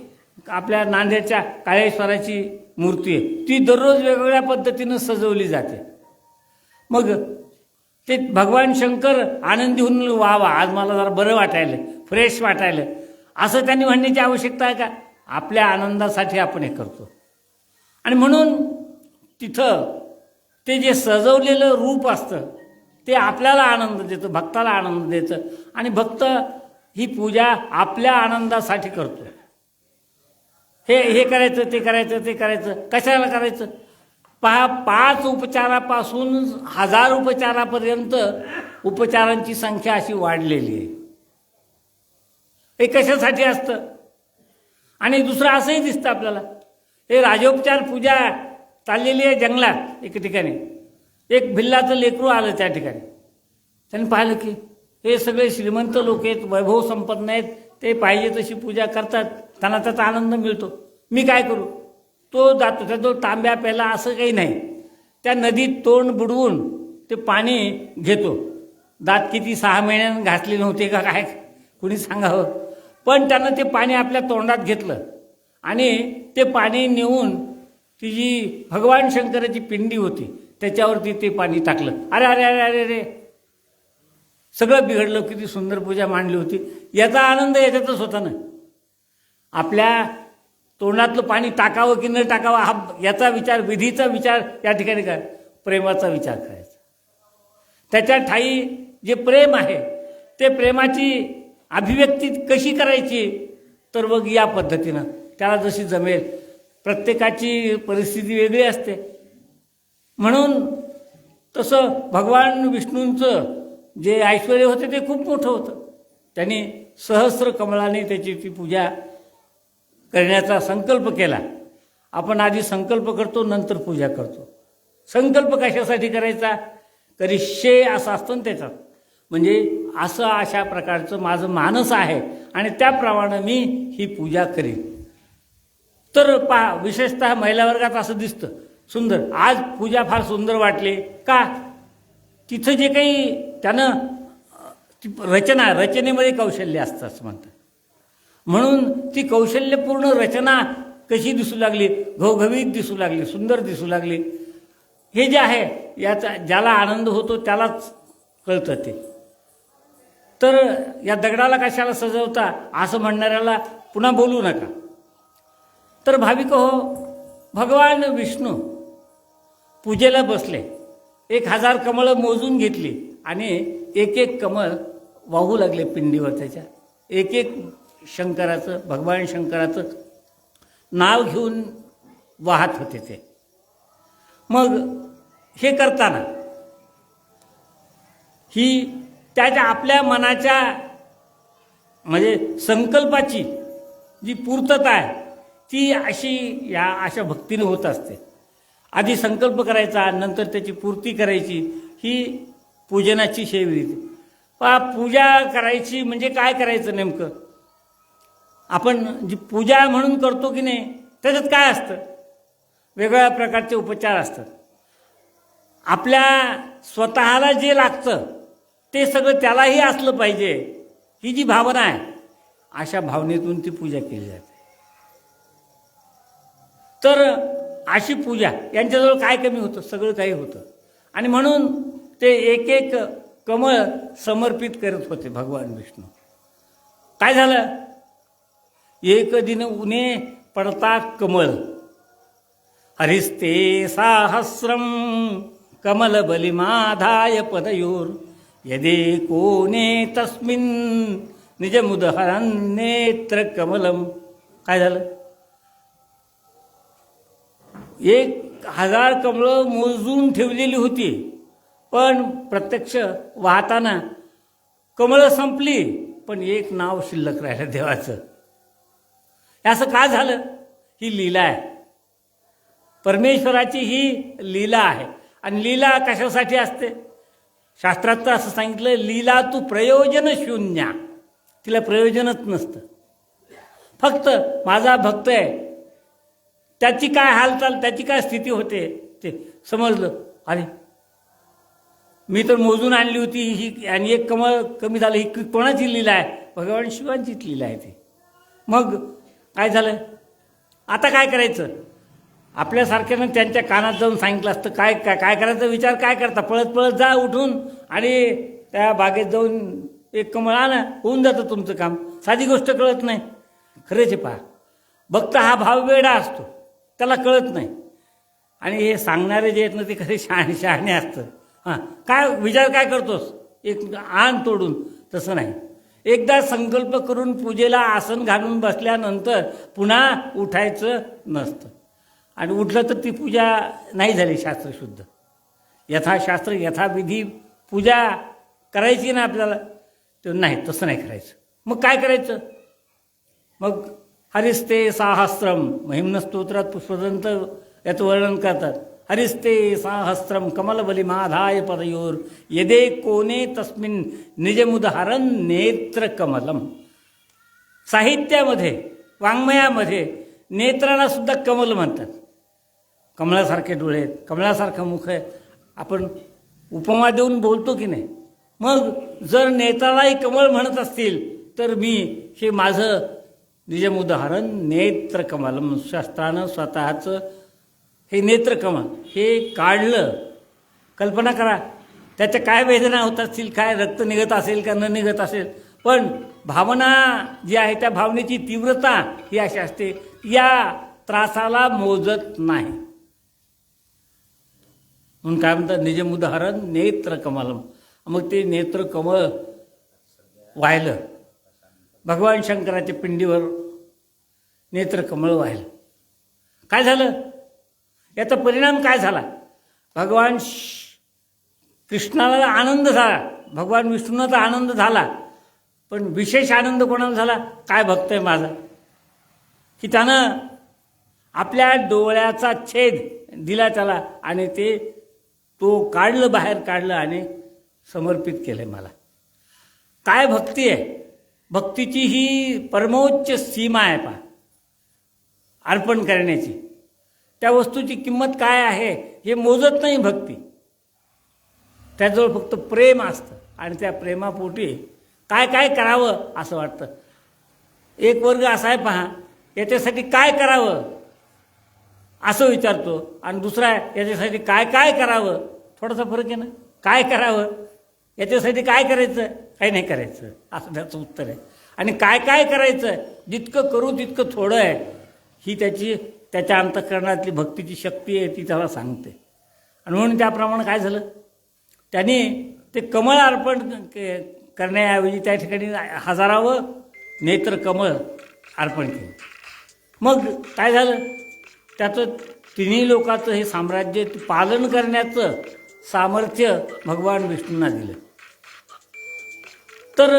आपल्या नांदेडच्या काळेश्वराची मूर्ती आहे, ती दररोज वेगवेगळ्या पद्धतीनं सजवली जाते. मग ते भगवान शंकर आनंदी होऊन वा आज मला जरा बरं वाटायलं, फ्रेश वाटायलं, असं त्यांनी म्हणण्याची आवश्यकता आहे का? आपल्या आनंदासाठी आपण हे करतो. आणि म्हणून तिथं ते जे सजवलेलं रूप असतं ते आपल्याला आनंद देतं, भक्ताला आनंद देतं. आणि भक्त ही पूजा आपल्या आनंदासाठी करतो. हे करायचं, ते करायचं, ते करायचं, कशाला करायचं? पहा, 5 उपचारापासून 1000 उपचारापर्यंत उपचारांची संख्या अशी वाढलेली आहे. हे कशासाठी असतं? आणि दुसरं असंही दिसतं आपल्याला, हे राजोपचार पूजा चाललेली आहे जंगलात. एके ठिकाणी एक भिल्लाचं लेकरू आलं, त्या ठिकाणी त्यांनी पाहिलं की हे सगळे श्रीमंत लोक आहेत, वैभव संपन्न आहेत, ते पाहिजे तशी पूजा करतात, त्यांना त्याचा आनंद मिळतो. मी काय करू? तो जातो, त्याचा तांब्या प्यायला असं काही नाही, त्या नदीत तोंड बुडवून ते पाणी घेतो. दात किती 6 महिन्यानं घासले नव्हते का काय, कुणी सांगावं. पण त्यानं ते पाणी आपल्या तोंडात घेतलं आणि ते पाणी नेऊन ती जी भगवान शंकराची पिंडी होती त्याच्यावरती ते पाणी टाकलं. अरे अरे अरे अरे अरे सगळं बिघडलं. किती सुंदर पूजा मांडली होती. याचा आनंद याच्यातच होता ना. आपल्या तोंडातलं पाणी टाकावं की न टाकावं हा याचा विचार, विधीचा विचार या ठिकाणी काय, प्रेमाचा विचार करायचा. त्याच्या ठाई जे प्रेम आहे ते प्रेमाची अभिव्यक्ती कशी करायची, तर मग या पद्धतीनं त्याला जशी जमेल. प्रत्येकाची परिस्थिती वेगळी असते. म्हणून तसं भगवान विष्णूंचं जे ऐश्वर होते ते खूप मोठं होतं. त्यांनी सहस्र कमळाने त्याची ती पूजा करण्याचा संकल्प केला. आपण आधी संकल्प करतो, नंतर पूजा करतो. संकल्प कशासाठी करायचा, करिष्ये असं असतं ना त्याच्यात. म्हणजे असं अशा प्रकारचं माझं मानस आहे आणि त्याप्रमाणे मी ही पूजा करीन. तर विशेषतः महिला वर्गात असं दिसतं सुंदर. आज पूजा फार सुंदर वाटली का, तिथं जे काही त्यानं रचनेमध्ये कौशल्य असतं असं म्हणतात. म्हणून ती कौशल्यपूर्ण रचना कशी दिसू लागली, घवघवीत दिसू लागली, सुंदर दिसू लागली. हे जे आहे याचा ज्याला आनंद होतो त्यालाच कळतं ते. तर या दगडाला कशाला सजवता असं म्हणणाऱ्याला पुन्हा बोलू नका. तर भाविक हो, भगवान विष्णू पूजेला बसले. 1000 कमळं मोजून घेतली आणि एक एक कमळ वाहू लागले पिंडीवर त्याच्या. एक एक शंकराचं, भगवान शंकराचं नाव घेऊन वाहत होते ते. मग हे करताना ही त्याच्या आपल्या मनाच्या म्हणजे संकल्पाची जी पूर्तता आहे ती अशी या अशा भक्तीने होत असते. आधी संकल्प करायचा, नंतर त्याची पूर्ती करायची, ही पूजनाची शैली. पूजा करायची म्हणजे काय करायचं नेमकं. आपण जी पूजा म्हणून करतो की नाही त्याच्यात काय असतं, वेगवेगळ्या प्रकारचे उपचार असतात. आपल्या स्वतःला जे लागतं ते सगळं त्यालाही असलं पाहिजे, ही जी भावना आहे अशा भावनेतून ती पूजा केली जाते. तर अशी पूजा यांच्याजवळ काय कमी होतं, सगळं काही होतं. आणि म्हणून ते एक एक कमळ समर्पित करत होते भगवान विष्णू. काय झालं, एक दिन उने पडता कमळ, हरिस्ते साहस्रम कमल बलिमाधाय पदयोर यदे कोने तस्मिन निजमुदहरन् नेत्र कमलम. काय झालं, 1000 कमळं मोजून ठेवलेली होती, पण प्रत्यक्ष वाहताना कमळं संपली, पण एक नाव शिल्लक राहिलं देवाचं. असं का झालं, ही लीला आहे. परमेश्वराची ही लीला आहे. आणि लीला कशासाठी असते, शास्त्रात तर असं सांगितलं, लीला तू प्रयोजन शून्य, तिला प्रयोजनच नसतं. फक्त माझा भक्त आहे त्याची काय हालचाल, त्याची काय स्थिती होते ते समजलं. अरे मी तर मोजून आणली होती ही आणि एक कमळ कमी झालं, ही कोणाची लीला आहे, भगवान शिवांचीच लीला आहे ती. मग काय झालं, आता काय करायचं. आपल्यासारख्यानं त्यांच्या कानात जाऊन सांगितलं असतं काय काय काय करायचा विचार काय करता, पळत पळत जा उठून आणि त्या बागेत जाऊन एक कमळ आणा, होऊन जातं तुमचं काम. साधी गोष्ट कळत नाही. खरेच पहा, भक्त हा भाव वेडा असतो, त्याला कळत नाही. आणि हे सांगणारे जे आहेत ना ते खरे शहाणे असतं. हां, काय विचार काय करतोस, एक आण तोडून, तसं नाही. एकदा संकल्प करून पूजेला आसन घालून बसल्यानंतर पुन्हा उठायचं नसतं. आणि उठलं तर ती पूजा नाही झाली शास्त्रशुद्ध. यथाशास्त्र यथाविधी पूजा करायची ना आपल्याला, तर नाही, तसं नाही करायचं. मग काय करायचं, मग हरिस्ते साहस्रम, महिम्न स्तोत्रात पुष्पदंत याचं वर्णन करतात. हरिस्ते साहस्रम कमलबलिमाधाय पदयोर यदे कोने तस्मिन निजमुदहरन् नेत्र कमलम. साहित्यामध्ये, वाङ्मयामध्ये नेत्राला सुद्धा कमल म्हणतात. कमळासारखे डोळे आहेत, कमळासारखं मुख आहे. आपण उपमा देऊन बोलतो की नाही. मग जर नेत्रालाही कमळ म्हणत असतील तर मी हे माझं निजम उदाहरण नेत्रकमलम शास्त्रानं स्वतःचं हे नेत्रकमल हे काढलं. कल्पना करा त्याच्या काय वेदना होत असतील, काय रक्त निघत असेल का न निघत असेल, पण भावना जी आहे त्या भावनेची तीव्रता ही अशी असते, या त्रासाला मोजत नाही. म्हणून काय म्हणतात निजम उदाहरण नेत्रकमलम. मग ते नेत्रकमळ वाहिलं, भगवान शंकराच्या पिंडीवर नेत्रकमळ वाहिलं. काय झालं, याचा परिणाम काय झाला? भगवान कृष्णाला आनंद झाला, भगवान विष्णूंचा आनंद झाला, पण विशेष आनंद कोणाला झाला? काय भक्त आहे माझा, की त्यानं आपल्या डोळ्याचा छेद दिला त्याला आणि तो काढलं, बाहेर काढलं आणि समर्पित केलं मला. काय भक्ती आहे? भक्तीची ही परमोच्च सीमा आहे पहा, अर्पण करण्याची. त्या वस्तूची किंमत काय आहे हे मोजत नाही भक्ती. त्याजवळ फक्त प्रेम असतं आणि त्या प्रेमापोटी काय काय करावं असं वाटतं. एक वर्ग असा आहे पहा, याच्यासाठी काय करावं असं विचारतो, आणि दुसरा याच्यासाठी काय काय करावं. थोडासा फरक आहे ना. काय करावं, याच्यासाठी काय करायचं, काही नाही करायचं असं त्याचं उत्तर आहे. आणि काय काय करायचं, जितकं करू तितकं थोडं आहे, ही त्याच्या अंतःकरणातली भक्तीची शक्ती आहे, ती त्याला सांगते. आणि म्हणून त्याप्रमाणे काय झालं, त्याने ते कमळ अर्पण करण्याऐवजी त्या ठिकाणी हजारावं नेत्रकमळ अर्पण केलं. मग काय झालं, त्याचं तिन्ही लोकांचं हे साम्राज्य पालन करण्याचं सामर्थ्य भगवान विष्णूंना दिलं. तर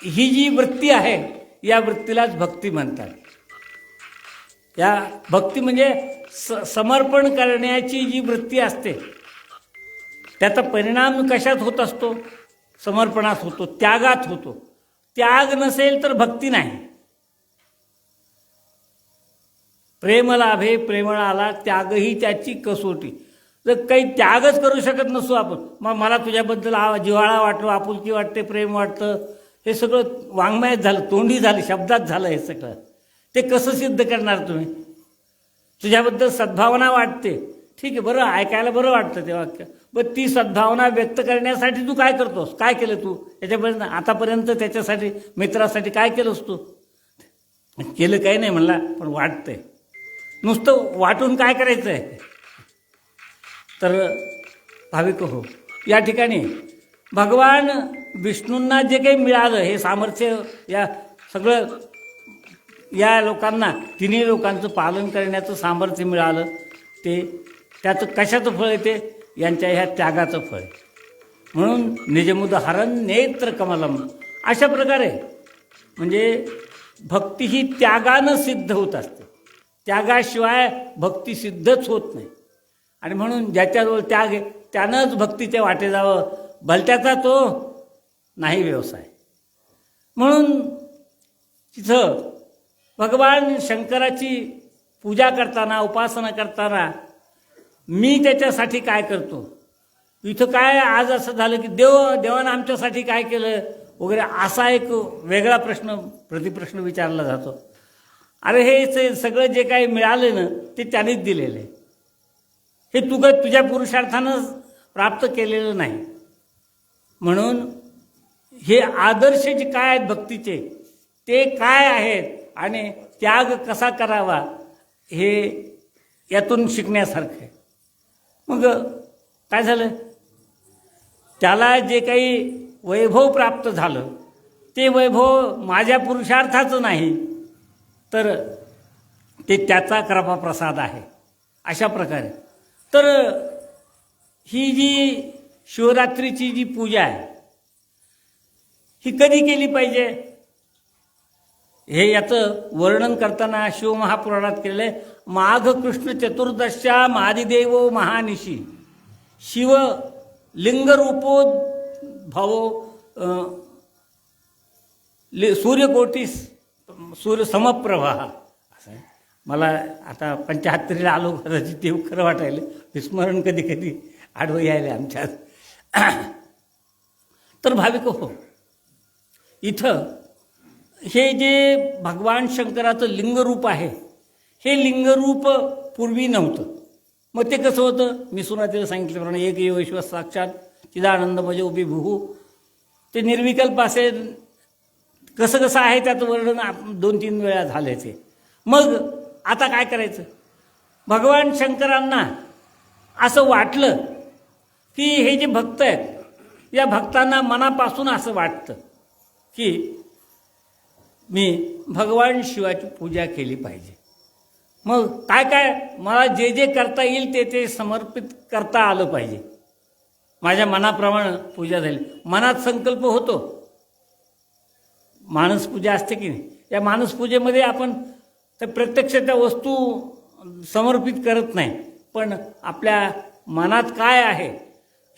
ही जी वृत्ती आहे या वृत्तीलाच भक्ती म्हणतात. या भक्ती म्हणजे समर्पण करण्याची जी वृत्ती असते त्याचा परिणाम कशात होत असतो? समर्पणात होतो, त्यागात होतो. त्याग नसेल तर भक्ती नाही. प्रेम लाभे प्रेमळाला त्यागही त्याची कसोटी. जर काही त्यागच करू शकत नसू आपण, मग मला तुझ्याबद्दल जिव्हाळा वाटतो, आपुलकी वाटते, प्रेम वाटतं, हे सगळं वाङ्मयात झालं, तोंडी झालं, शब्दात झालं. हे सगळं ते कसं सिद्ध करणार तुम्ही? तुझ्याबद्दल सद्भावना वाटते, ठीक आहे, बरं, ऐकायला बरं वाटतं ते वाक्य, पण ती सद्भावना व्यक्त करण्यासाठी तू काय करतोस? काय केलं तू याच्यापर्यंत? आतापर्यंत त्याच्यासाठी, मित्रासाठी काय केलंस तू? केलं काही नाही म्हणला, पण वाटतंय. नुसतं वाटून काय करायचं आहे? तर भाविक हो, या ठिकाणी भगवान विष्णूंना जे काही मिळालं हे सामर्थ्य, या सगळं या लोकांना, तिन्ही लोकांचं पालन करण्याचं सामर्थ्य मिळालं, ते त्याचं कशाचं फळ आहे? ते यांच्या ह्या त्यागाचं फळ. म्हणून निजमुदाहरण नेत्रकमलम. अशा प्रकारे म्हणजे भक्ती ही त्यागानं सिद्ध होत असते. त्यागाशिवाय भक्ती सिद्धच होत नाही. आणि म्हणून ज्याच्याजवळ त्याग आहे त्यानंच भक्तीच्या वाटे जावं. भलत्याचा तो नाही व्यवसाय. म्हणून तिथं भगवान शंकराची पूजा करताना, उपासना करताना मी त्याच्यासाठी काय करतो? इथं काय आज असं झालं की देवानं आमच्यासाठी काय केलं वगैरे असा एक वेगळा प्रश्न, प्रतिप्रश्न विचारला जातो. अरे हे सगळं जे काही मिळालं ना ते त्यानेच दिलेलं आहे. हे तुझ्या पुरुषार्थानं प्राप्त केलेलं नाही. म्हणून हे आदर्श जे काय आहेत भक्तीचे ते काय आहेत आणि त्याग कसा करावा हे यातून शिकण्यासारखं आहे. मग काय झालं, त्याला जे काही वैभव प्राप्त झालं ते वैभव माझ्या पुरुषार्थाचं नाही, तर ते त्याचा कृपाप्रसाद आहे. अशा प्रकारे तर ही जी शिवरात्रीची जी पूजा आहे ही कधी केली पाहिजे हे याचं वर्णन करताना शिवमहापुराणात केलेलं आहे. माघ कृष्ण चतुर्दशा मादिदेवो महानिशी शिव लिंगरूपो भावो सूर्यकोटी समप्रभा. असं आहे. मला आता 75ला आलो खरंच देव खरं वाटायला, विस्मरण कधी कधी आडवं यायला आमच्यात. तर भाविक हो, इथं हे जे भगवान शंकराचं लिंगरूप आहे, हे लिंगरूप पूर्वी नव्हतं. मग ते कसं होतं? मी सुरुवातीला सांगितल्याप्रमाणे एक एव विश्व साक्षात चिदानंदमय उभिभूः, ते निर्विकल्प असेल. कसं कसं आहे त्याचं वर्णन 2-3 वेळा झालं ते. मग आता काय करायचं? भगवान शंकरांना असं वाटलं की हे जे भक्त आहेत, या भक्तांना मनापासून असं वाटतं की मी भगवान शिवाची पूजा केली पाहिजे. मग काय काय मला जे जे करता येईल ते ते समर्पित करता आलं पाहिजे. माझ्या मनाप्रमाणे पूजा झाली. मनात संकल्प होतो. मानसपूजा असते की नाही? या मानसपूजेमध्ये आपण तर प्रत्यक्ष त्या वस्तू समर्पित करत नाही, पण आपल्या मनात काय आहे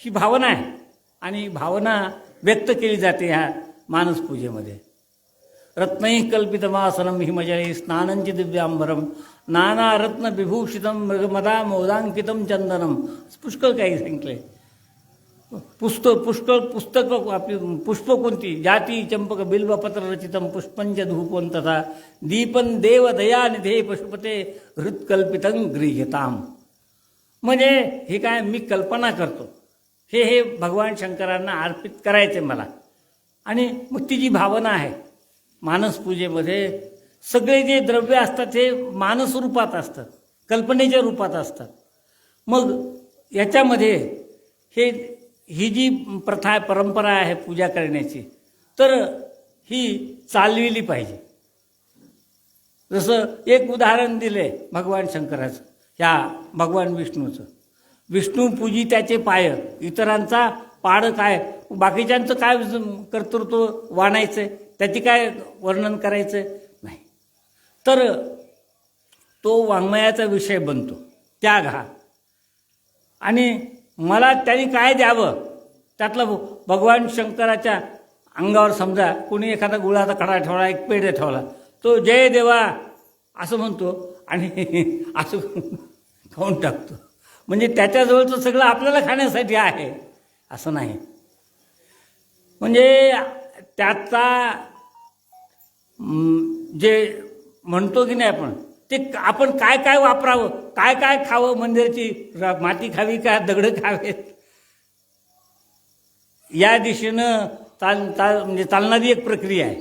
ही भावना आहे, आणि भावना व्यक्त केली जाते ह्या मानसपूजेमध्ये. रत्नैः कल्पितमासनं हिमजले स्नानंच दिव्यांबरम नाना रत्न विभूषितम मृगमदा मोदांकितम चंदनम. पुष्कळ काही सांगितलंय. पुस्तक आपली पुष्प कोणती? जाती चंपक बिल्वपत्र रचितम पुष्पंच धूपं तथा दीपन देवदयानिधे पशुपते हृत्कल्पितं गृह्यताम. म्हणजे हे काय मी कल्पना करतो, हे भगवान शंकरांना अर्पित करायचे मला. आणि मग ती जी भावना आहे मानसपूजेमध्ये, सगळे जे द्रव्य असतात हे मानस रूपात असतात, कल्पनेच्या रूपात असतात. मग याच्यामध्ये ही जी प्रथा आहे, परंपरा आहे पूजा करण्याची, तर ही चालविली पाहिजे. जसं एक उदाहरण दिले भगवान शंकराचं, ह्या भगवान विष्णूचं. विष्णू पूजी त्याचे पाय, इतरांचा पाड काय, बाकीच्यांचं काय कर्तृत्व वाणायचं, त्याची काय वर्णन करायचं नाही. तर तो वाङ्मयाचा विषय बनतो, त्याग हा. आणि मला त्यांनी काय द्यावं, त्यातलं भगवान शंकराच्या अंगावर समजा कोणी एखादा गुळाचा खडा ठेवला, एक पेढे ठेवला, तो जय देवा असं म्हणतो आणि असं खाऊन टाकतो. म्हणजे त्याच्याजवळचं सगळं आपल्याला खाण्यासाठी आहे असं नाही. म्हणजे त्याचा जे म्हणतो की नाही आपण, ते आपण काय काय वापरावं, काय काय खावं, मंदिराची माती खावी का दगडं खावेत, या दिशेनं म्हणजे चालणारी एक प्रक्रिया आहे.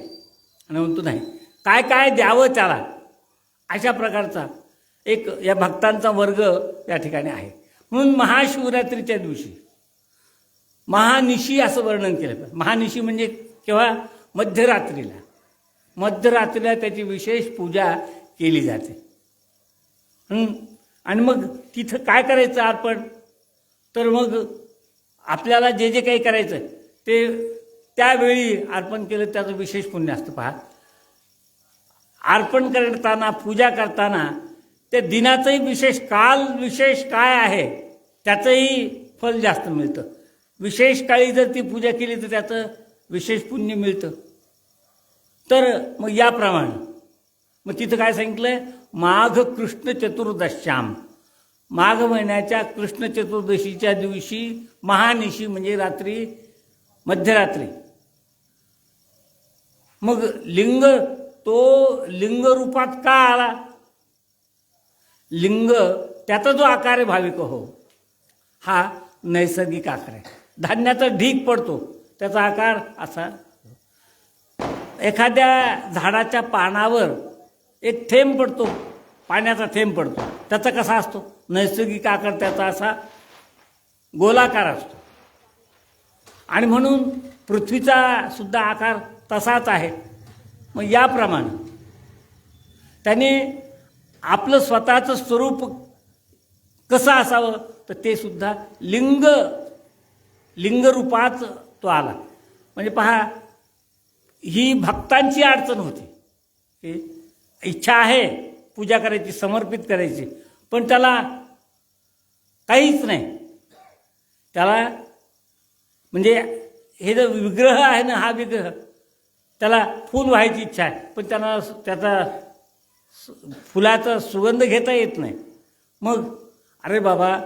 आणि म्हणतो नाही काय काय द्यावं त्याला, अशा प्रकारचा एक या भक्तांचा वर्ग या ठिकाणी आहे. म्हणून महाशिवरात्रीच्या दिवशी महानिशी असं वर्णन केलं पाहिजे. महानिशी म्हणजे केव्हा? मध्यरात्रीला त्याची विशेष पूजा केली जाते. आणि मग तिथं काय करायचं अर्पण? तर मग आपल्याला जे जे काही करायचं ते त्यावेळी अर्पण केलं त्याचं विशेष पुण्य असतं. पहा, अर्पण करताना, पूजा करताना त्या दिनाचंही विशेष, काल विशेष काय आहे त्याचंही फल जास्त मिळतं. विशेष काळी जर ती पूजा केली तर त्याचं विशेष पुण्य मिळतं. तर मग याप्रमाणे मग तिथं काय सांगितलंय? माघ कृष्ण चतुर्दश्याम, माघ महिन्याच्या कृष्ण चतुर्दशीच्या दिवशी महानिशी म्हणजे रात्री, मध्यरात्री. मग लिंग, तो लिंग रूपात का आला? लिंग त्याचा जो आकार आहे भाविक हो, हा नैसर्गिक आकार आहे. धान्याचा ढीग पडतो त्याचा आकार असा. एखाद्या झाडाच्या पानावर एक थेंब पडतो, पाण्याचा थेंब पडतो, त्याचा कसा असतो? नैसर्गिक आकार त्याचा असा गोलाकार असतो. आणि म्हणून पृथ्वीचा सुद्धा आकार तसाच आहे. मग याप्रमाणे त्याने आपलं स्वतःचं स्वरूप कसं असावं, तर ते सुद्धा लिंग रूपात तो आला. म्हणजे पहा, ही भक्तांची अडचण होती की इच्छा आहे पूजा करायची, समर्पित करायची, पण त्याला काहीच नाही. त्याला म्हणजे हे जो विग्रह आहे ना, हा विग्रह, त्याला फूल व्हायची इच्छा आहे, पण त्याला त्याचा फुलाचा सुगंध घेता येत नाही. मग अरे बाबा,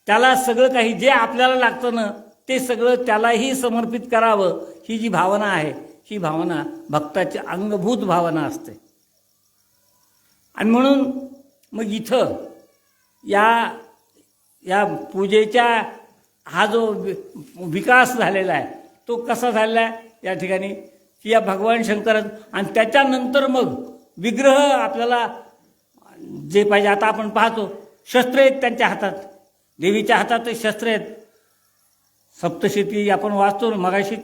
त्याला सगळं काही जे आपल्याला लागतं ना, ते सगळं त्यालाही समर्पित करावं, ही जी भावना आहे ही भावना भक्ताची अंगभूत भावना असते. आणि म्हणून मग इथं या पूजेच्या हा जो विकास झालेला आहे तो कसा झालेला आहे या ठिकाणी की या भगवान शंकरात. आणि त्याच्यानंतर मग विग्रह आपल्याला जे पाहिजे, आता आपण पाहतो शस्त्र आहेत त्यांच्या हातात, देवीच्या हातात शस्त्र आहेत. सप्तशती आपण वाचतो, मगाशी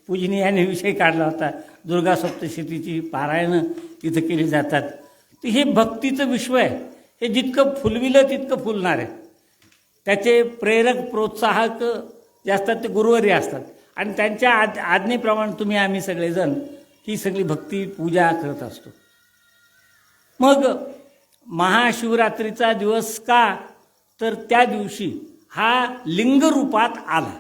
पूजनी याने विषय काढला होता, दुर्गा सप्तशतीची पारायणं तिथं केली जातात. तर हे भक्तीचं विश्व आहे, हे जितकं फुलविलं तितकं फुलणार आहे. त्याचे प्रेरक प्रोत्साहक जे असतात ते गुरुवर्य असतात आणि त्यांच्या आज्ञेप्रमाणे तुम्ही आम्ही सगळेजण ही सगळी भक्ती पूजा करत असतो. मग महाशिवरात्रीचा दिवस का, तर त्या दिवशी हा लिंग रूपात आला.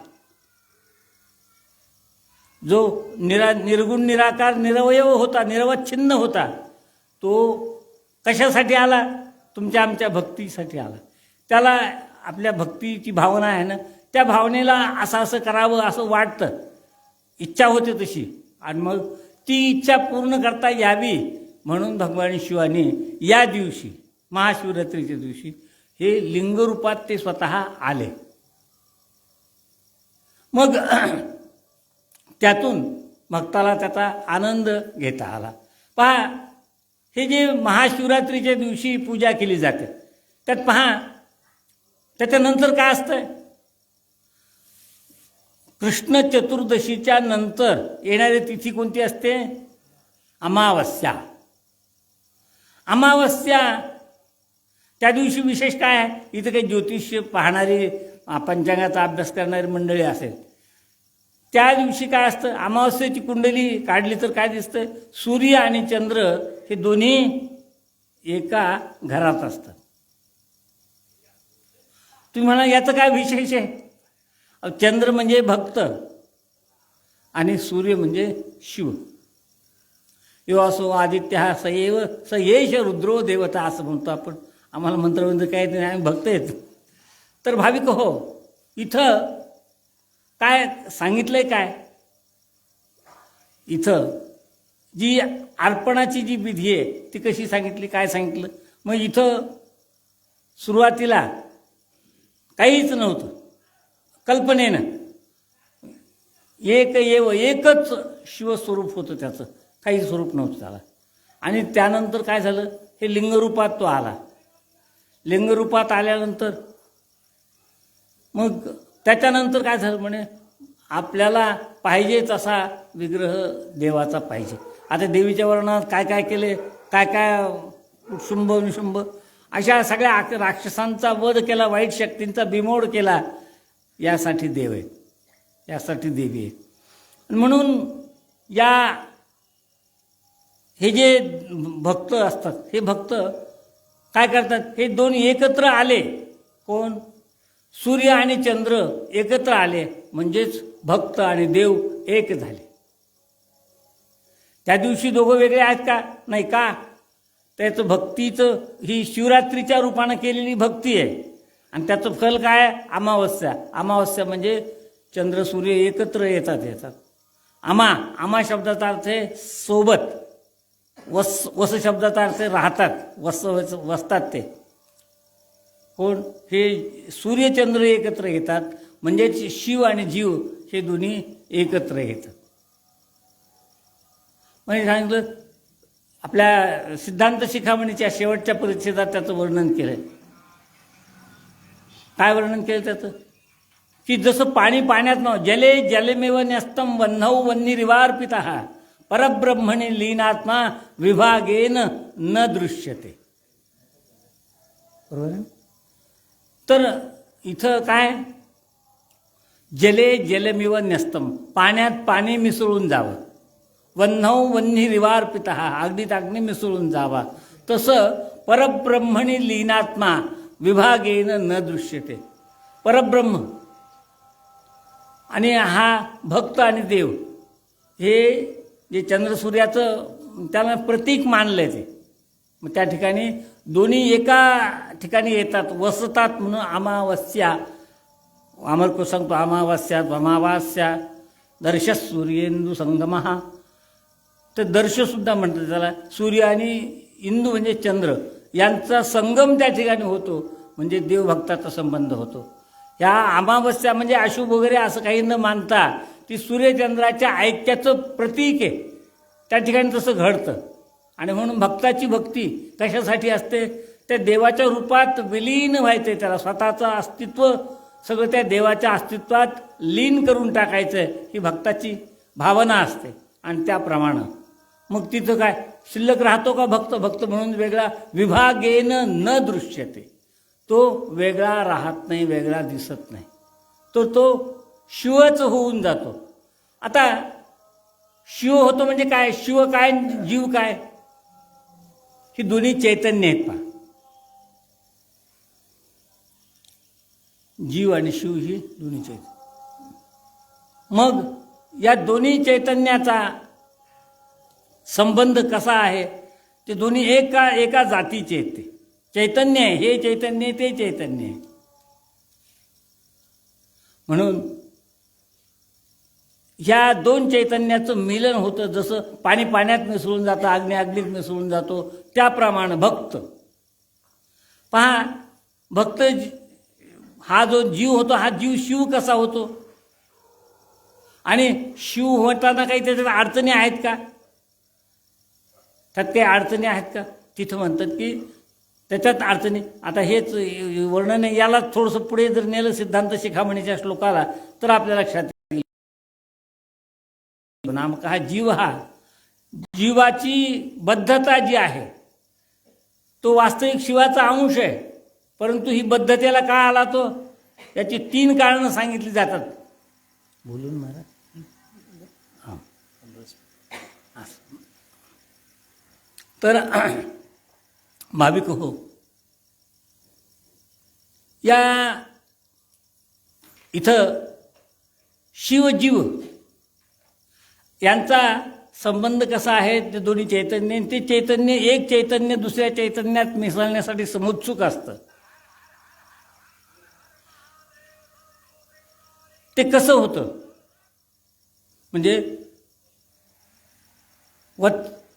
जो निर्गुण निराकार निरवयव होता, निरवच्छिन्न होता, तो कशासाठी आला, तुमच्या आमच्या भक्तीसाठी आला. त्याला आपल्या भक्तीची भावना आहे ना, त्या भावनेला असं करावं असं वाटतं, इच्छा होते तशी. आणि मग ती इच्छा पूर्ण करता यावी म्हणून भगवान शिवाने या दिवशी महाशिवरात्रीच्या दिवशी हे लिंगरूपात ते स्वतः आले. मग त्यातून भक्ताला त्याचा आनंद घेता आला. पहा, हे जे महाशिवरात्रीच्या दिवशी पूजा केली जाते त्यात पहा, त्याच्यानंतर काय असतं, कृष्ण चतुर्दशीच्या नंतर येणारी तिथी कोणती असते, अमावस्या. अमावस्या त्या दिवशी विशेष काय आहे, इथं काही ज्योतिष्य पाहणारी पंचांगाचा अभ्यास करणारी मंडळी असेल, त्या दिवशी काय असतं, अमावस्येची कुंडली काढली तर काय दिसतं, सूर्य आणि चंद्र हे दोन्ही एका घरात असतात. तुम्ही म्हणा याचं काय विशेष आहे, चंद्र म्हणजे भक्त आणि सूर्य म्हणजे शिव. यो असो आदित्य हा सयेव स येश रुद्रो देवता असं म्हणतो आपण. आम्हाला मंत्रवंत काय नाही, आम्ही भक्त आहेत. तर भाविक हो, इथं काय सांगितलंय, काय इथं जी अर्पणाची जी विधी आहे ती कशी सांगितली, काय सांगितलं. मग इथं सुरुवातीला काहीच नव्हतं, कल्पनेनं एकच शिवस्वरूप होतं, त्याचं काही स्वरूप नव्हतं त्याला. आणि त्यानंतर काय झालं, हे लिंगरूपात तो आला. लिंगरूपात आल्यानंतर मग त्याच्यानंतर काय झालं, म्हणे आपल्याला पाहिजे तसा विग्रह देवाचा पाहिजे. आता देवीच्या वर्णनात काय काय केले, काय काय शुंभ निशुंभ अशा सगळ्या राक्षसांचा वध केला, वाईट शक्तींचा बिमोड केला, यासाठी देव आहेत, यासाठी देवी आहेत. म्हणून हे जे भक्त असतात, हे भक्त काय करतात, हे दोन एकत्र आले, कोण, सूर्य आणि चंद्र एकत्र आले म्हणजेच भक्त आणि देव एक झाले. त्या दिवशी दोघं वेगळे आहेत का, नाही का, त्याचं भक्तीचं ही शिवरात्रीच्या रूपानं केलेली भक्ती आहे. आणि त्याचं फल काय आहे, अमावस्या. अमावस्या म्हणजे चंद्र सूर्य एकत्र येतात. आमा शब्दाचा अर्थ आहे सोबत, वस शब्दाचा अर्थ आहे राहतात, वसतात ते कोण, हे सूर्यचंद्र एकत्र येतात म्हणजेच शिव आणि जीव हे दोन्ही एकत्र येतात. म्हणजे सांगितलं आपल्या सिद्धांत शिखामणीच्या शेवटच्या परिच्छेदात त्याचं वर्णन केलंय. काय वर्णन केलं त्याचं, की जसं पाणी पाण्यात नव्हतं, जले जलमेव न्यस्तम वह्नौ वह्निरिवार्पितः परब्रह्मणि लीनात्मा विभागेन न दृश्यते. बरोबर आहे. तर इथं काय, जले जलमिव न्यस्तम, पाण्यात पाणी मिसळून जावं, वह्नौ वह्निरिवार्पितः, अग्नीत अग्नी मिसळून जावा, तसं परब्रह्मणि लीनात्मा विभागेन न दृश्यते. परब्रह्म आणि हा भक्त आणि देव हे जे चंद्रसूर्याचं त्याला प्रतीक मानलं आहे ते. मग त्या ठिकाणी दोन्ही एका ठिकाणी येतात, वसतात म्हणून अमावस्या. अमरको सांगतो अमावस्या दर्शः सूर्येंदू संगमः तर दर्शसुद्धा म्हणतात त्याला. सूर्य आणि इंदू म्हणजे चंद्र यांचा संगम त्या ठिकाणी होतो, म्हणजे देवभक्ताचा संबंध होतो. ह्या अमावस्या म्हणजे अशुभ वगैरे असं काही न मानता ती सूर्यचंद्राच्या ऐक्याचं प्रतीक आहे. त्या ठिकाणी तसं घडतं. आणि म्हणून भक्ताची भक्ती कशासाठी असते? त्या देवाच्या रूपात विलीन व्हायचं, त्याला स्वतःचं अस्तित्व सगळं त्या देवाच्या अस्तित्वात लीन करून टाकायचं ही भक्ताची भावना असते. आणि त्याप्रमाणे मग तिथं काय शिल्लक राहतो का भक्त? भक्त म्हणून वेगळा विभागेन न दृश्यते, तो वेगळा राहत नाही, वेगळा दिसत नाही, तो शिवच होऊन जातो. आता शिव होतो म्हणजे काय? शिव काय, जीव काय? ही दोन्ही चैतन्य आहेत पहा. जीव आणि शिव ही दोन्ही चैतन्य. मग या दोन्ही चैतन्याचा संबंध कसा आहे? ते दोन्ही एका जातीचे आहेत. ते चैतन्य आहे, हे चैतन्य, ते चैतन्य आहे. म्हणून ह्या दोन चैतन्याचं मिलन होतं. जसं पाणी पाण्यात मिसळून जातं, अग्नी अग्नीत मिसळून जातो, त्याप्रमाणे भक्त पहा. भक्त हा जो जीव होतो, हा जीव शिव कसा होतो? आणि शिव होताना काही त्याच्यात अडचणी आहेत का? त्यात काही अडचणी आहेत का? तिथं म्हणतात की त्याच्यात अडचणी. आता हेच वर्णन आहे, याला थोडंसं पुढे जर नेलं सिद्धांत शिखामणीच्या श्लोकाला तर आपल्या लक्षात येईल. हा जीव, हा जीवाची बद्धता जी आहे तो वास्तविक शिवाचा अंश आहे. परंतु ही बद्धतेला का आला तो? याची 3 कारणं सांगितली जातात. बोलून मारा. हां, तर भाविक हो, या इथं शिवजीव यांचा संबंध कसा आहे? ते दोन्ही चैतन्य, ते चैतन्य एक चैतन्य दुसऱ्या चैतन्यात मिसळण्यासाठी समुत्सुक असतं. ते कसं होतं? म्हणजे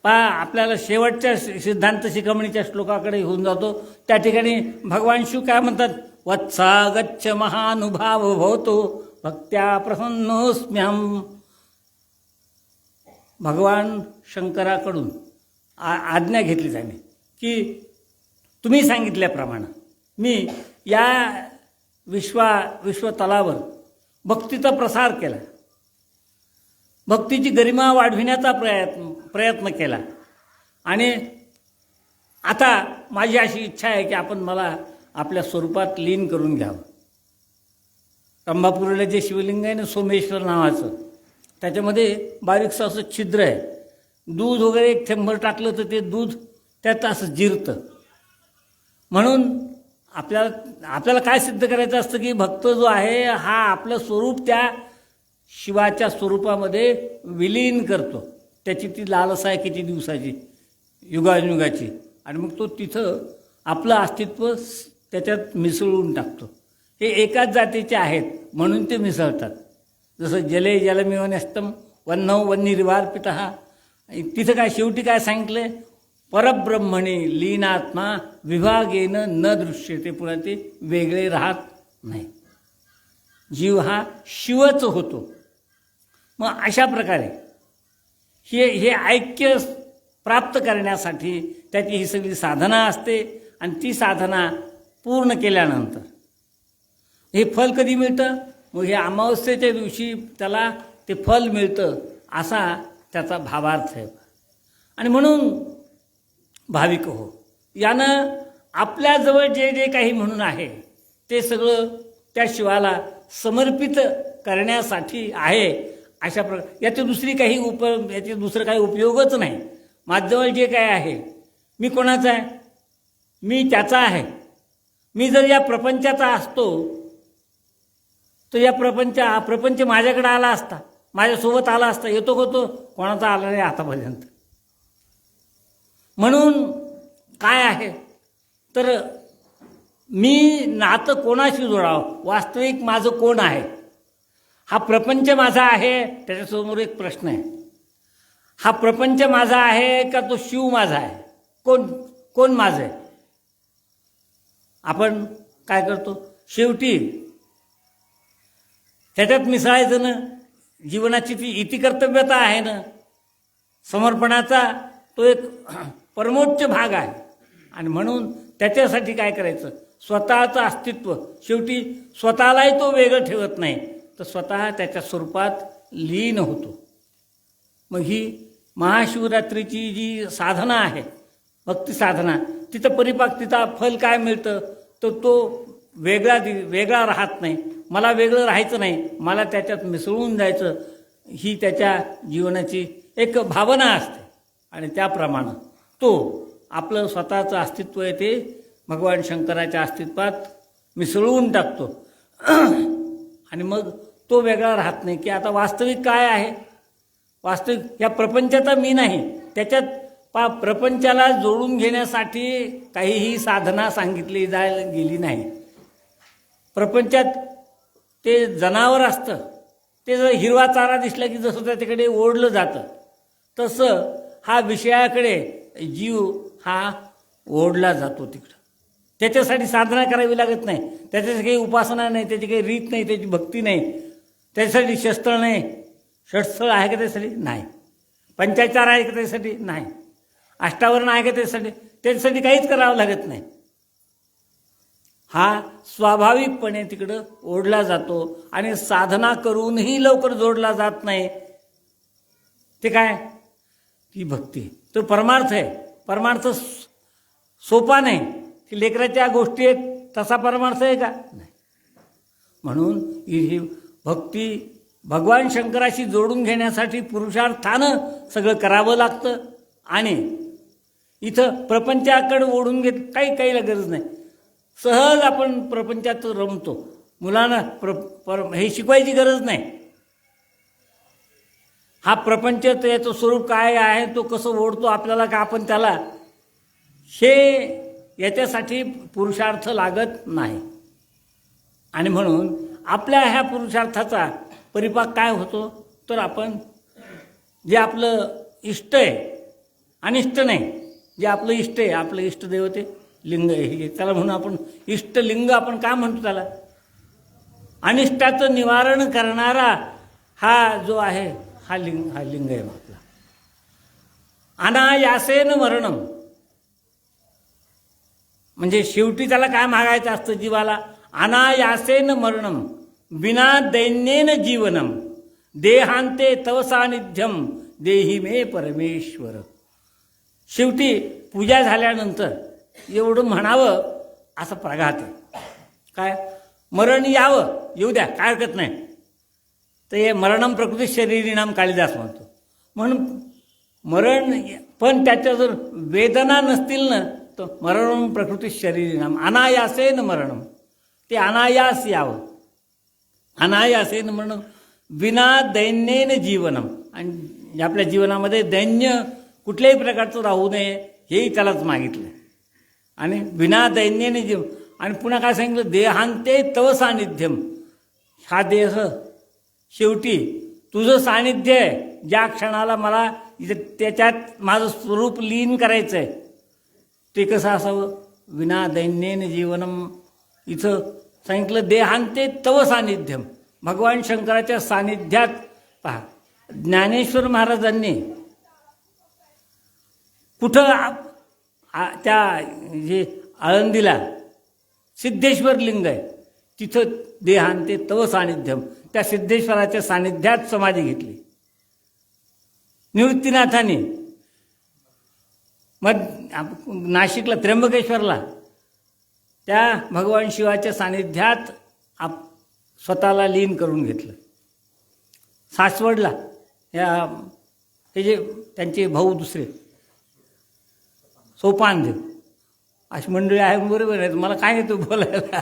आपल्याला शेवटच्या सिद्धांत शिखामणीच्या श्लोकाकडे होऊन जातो. त्या ठिकाणी भगवान शिव काय म्हणतात? वत्सा गच्छ महानुभाव भवतो भक्त्या प्रसन्नोस्म्यहम. भगवान शंकराकडून आज्ञा घेतली जाणे की तुम्ही सांगितल्याप्रमाणे मी या विश्वतलावर भक्तीचा प्रसार केला, भक्तीची गरिमा वाढविण्याचा प्रयत्न केला. आणि आता माझी अशी इच्छा आहे की आपण मला आपल्या स्वरूपात लीन करून घ्यावं. रंभापुरीला जे शिवलिंग आहे ना सोमेश्वर नावाचं, त्याच्यामध्ये बारीकसं असं छिद्र आहे. दूध वगैरे एक थेंबर टाकलं तर ते दूध त्यात असं जिरतं. म्हणून आपल्याला काय सिद्ध करायचं असतं की भक्त जो आहे हा आपलं स्वरूप त्या शिवाच्या स्वरूपामध्ये विलीन करतो. त्याची ती लालसा आहे किती दिवसाची, युगानुयुगाची. आणि मग तो तिथं आपलं अस्तित्व त्याच्यात मिसळून टाकतो. हे एकाच जातीचे आहेत म्हणून ते मिसळतात. जसं जले जलमिव न्यस्तम वन्नौ वन्निर्वार्पितः. तिथं काय शेवटी काय सांगितलं? परब्रह्मणे लीनात्मा विभागेन न दृश्यते. पुन्हा ते वेगळे राहत नाही. जीव हा शिवच होतो. मग अशा प्रकारे हे ऐक्य प्राप्त करण्यासाठी त्याची ही सगळी साधना असते. आणि ती साधना पूर्ण केल्यानंतर हे फल कधी मिळतं? मग हे अमावस्येच्या दिवशी त्याला ते फल मिळतं, असा त्याचा भावार्थ आहे. आणि म्हणून भाविक हो, यानं आपल्याजवळ जे जे काही म्हणून आहे ते सगळं त्या शिवाला समर्पित करण्यासाठी आहे. अशा प्रकारे याचे दुसरं काही उपयोगच नाही. माझ्याजवळ जे काय आहे, मी कोणाचा आहे? मी त्याचा आहे. मी जर या प्रपंचाचा असतो तर या प्रपंच माझ्याकडे आला असता, माझ्यासोबत आला असता. येतो का तो? कोणाचा आला नाही आतापर्यंत. म्हणून काय आहे तर मी नातं कोणाशी जोडावं? वास्तविक माझं कोण आहे? हा प्रपंच माझा आहे, त्याच्यासमोर एक प्रश्न आहे. हा प्रपंच माझा आहे का तो शिव माझा आहे? कोण कोण माझं आहे? आपण काय करतो? शेवटी त्याच्यात मिसळायचं ना. जीवनाची ती इतिकर्तव्यता आहे ना, समर्पणाचा तो एक परमोच्च भाग आहे. आणि म्हणून त्याच्यासाठी काय करायचं? स्वतःचं अस्तित्व, शेवटी स्वतःलाही तो वेगळं ठेवत नाही, तर स्वतः त्याच्या स्वरूपात लीन होतो. मग ही महाशिवरात्रीची जी साधना आहे, भक्ती साधना, तिथं परिपाक फल काय मिळतं? तर तो वेगळा राहत नाही. मला वेगळं राहायचं नाही, मला त्याच्यात मिसळून जायचं, ही त्याच्या जीवनाची एक भावना असते. आणि त्याप्रमाणे तो आपलं स्वतःचं अस्तित्व आहे ते भगवान शंकराच्या अस्तित्वात मिसळून टाकतो. आणि मग तो वेगळा राहत नाही की आता वास्तविक काय आहे. वास्तविक या प्रपंचाचा मी नाही. त्याच्यात प्रपंचाला जोडून घेण्यासाठी काहीही साधना सांगितली जायला गेली नाही. प्रपंचात ते जनावर असतं, ते जर हिरवा चारा दिसला की जसं त्याच्याकडे ओढलं जातं, तसं हा विषयाकडे जीव हा ओढला जातो तिकडं. त्याच्यासाठी साधना करावी लागत नाही, त्याच्यासाठी काही उपासना नाही, त्याची काही रीत नाही, त्याची भक्ती नाही, त्याच्यासाठी शस्त्र नाही. षटस्थळ आहे का त्यासाठी? नाही. पंचाचार आहे का त्यासाठी? नाही. अष्टावरण आहे का त्याच्यासाठी काहीच करावं लागत नाही. हा स्वाभाविकपणे तिकडं ओढला जातो आणि साधना करूनही लवकर जोडला जात नाही. ते काय? ती भक्ती. तो परमार्थ आहे. परमार्थ सोपा नाही की लेकराच्या गोष्टी एक तसा परमार्थ आहे का? नाही. म्हणून ही भक्ती भगवान शंकराशी जोडून घेण्यासाठी पुरुषार्थानं सगळं करावं लागतं. आणि इथं प्रपंचाकडे ओढून घेत काहीला गरज नाही. सहज आपण प्रपंचात रमतो. मुलांना हे शिकवायची गरज नाही. हा प्रपंच याचं स्वरूप काय आहे, तो कसं ओढतो आपल्याला का आपण त्याला, हे याच्यासाठी पुरुषार्थ लागत नाही. आणि म्हणून आपल्या ह्या पुरुषार्थाचा परिपाक काय होतो? तर आपण जे आपलं इष्ट आहे, अनिष्ट नाही, जे आपलं इष्ट आहे, आपलं इष्टदेव ते लिंग आहे, त्याला म्हणून आपण इष्टलिंग आपण का म्हणतो त्याला? अनिष्टाचं निवारण करणारा हा जो आहे हा लिंग आहे आपला. अनायासेन मरणम, म्हणजे शेवटी त्याला काय मागायचं असतं जीवाला? अनायासेन मरणम विना दैन्येन जीवनम देहांते तव सानिध्यम देही मे परमेश्वर. शेवटी पूजा झाल्यानंतर एवढं म्हणावं असं प्रघात आहे. काय? मरण येऊ द्या, काय हरकत नाही. तर हे मरणम प्रकृती शरीरिणाम कालिदास म्हणतो. म्हणून मरण, पण त्याच्या जर वेदना नसतील ना तर मरणम प्रकृती शरीरिणाम अनायासेन मरणम, ते अनायास यावं. अनायासेन मरणम विना दैन्येन जीवनम, आणि आपल्या जीवनामध्ये दैन्य कुठल्याही प्रकारचं राहू नये हेही त्यालाच मागितलं. आणि विना दैन्येन जीव, आणि पुन्हा काय सांगितलं? देहांते तव सानिध्यम, हा देह शेवटी तुझं सानिध्य आहे. ज्या क्षणाला मला त्याच्यात माझं स्वरूप लीन करायचं आहे, ते कसं असावं? विना दैन्येन जीवनम. इथं सांगितलं देहांते तव सानिध्यम, भगवान शंकराच्या सानिध्यात. पहा, ज्ञानेश्वर महाराजांनी कुठं त्या जे आळंदीला सिद्धेश्वर लिंग आहे तिथं देहांते तव सानिध्यम, त्या सिद्धेश्वराच्या सानिध्यात समाधी घेतली. निवृत्तीनाथांनी मग नाशिकला त्र्यंबकेश्वरला त्या भगवान शिवाच्या सानिध्यात स्वतःला लीन करून घेतलं. सासवडला हे जे त्यांचे भाऊ दुसरे सोपानदेव अशी मंडळी आहे, बरोबर आहे. मला काय येतो बोलायला.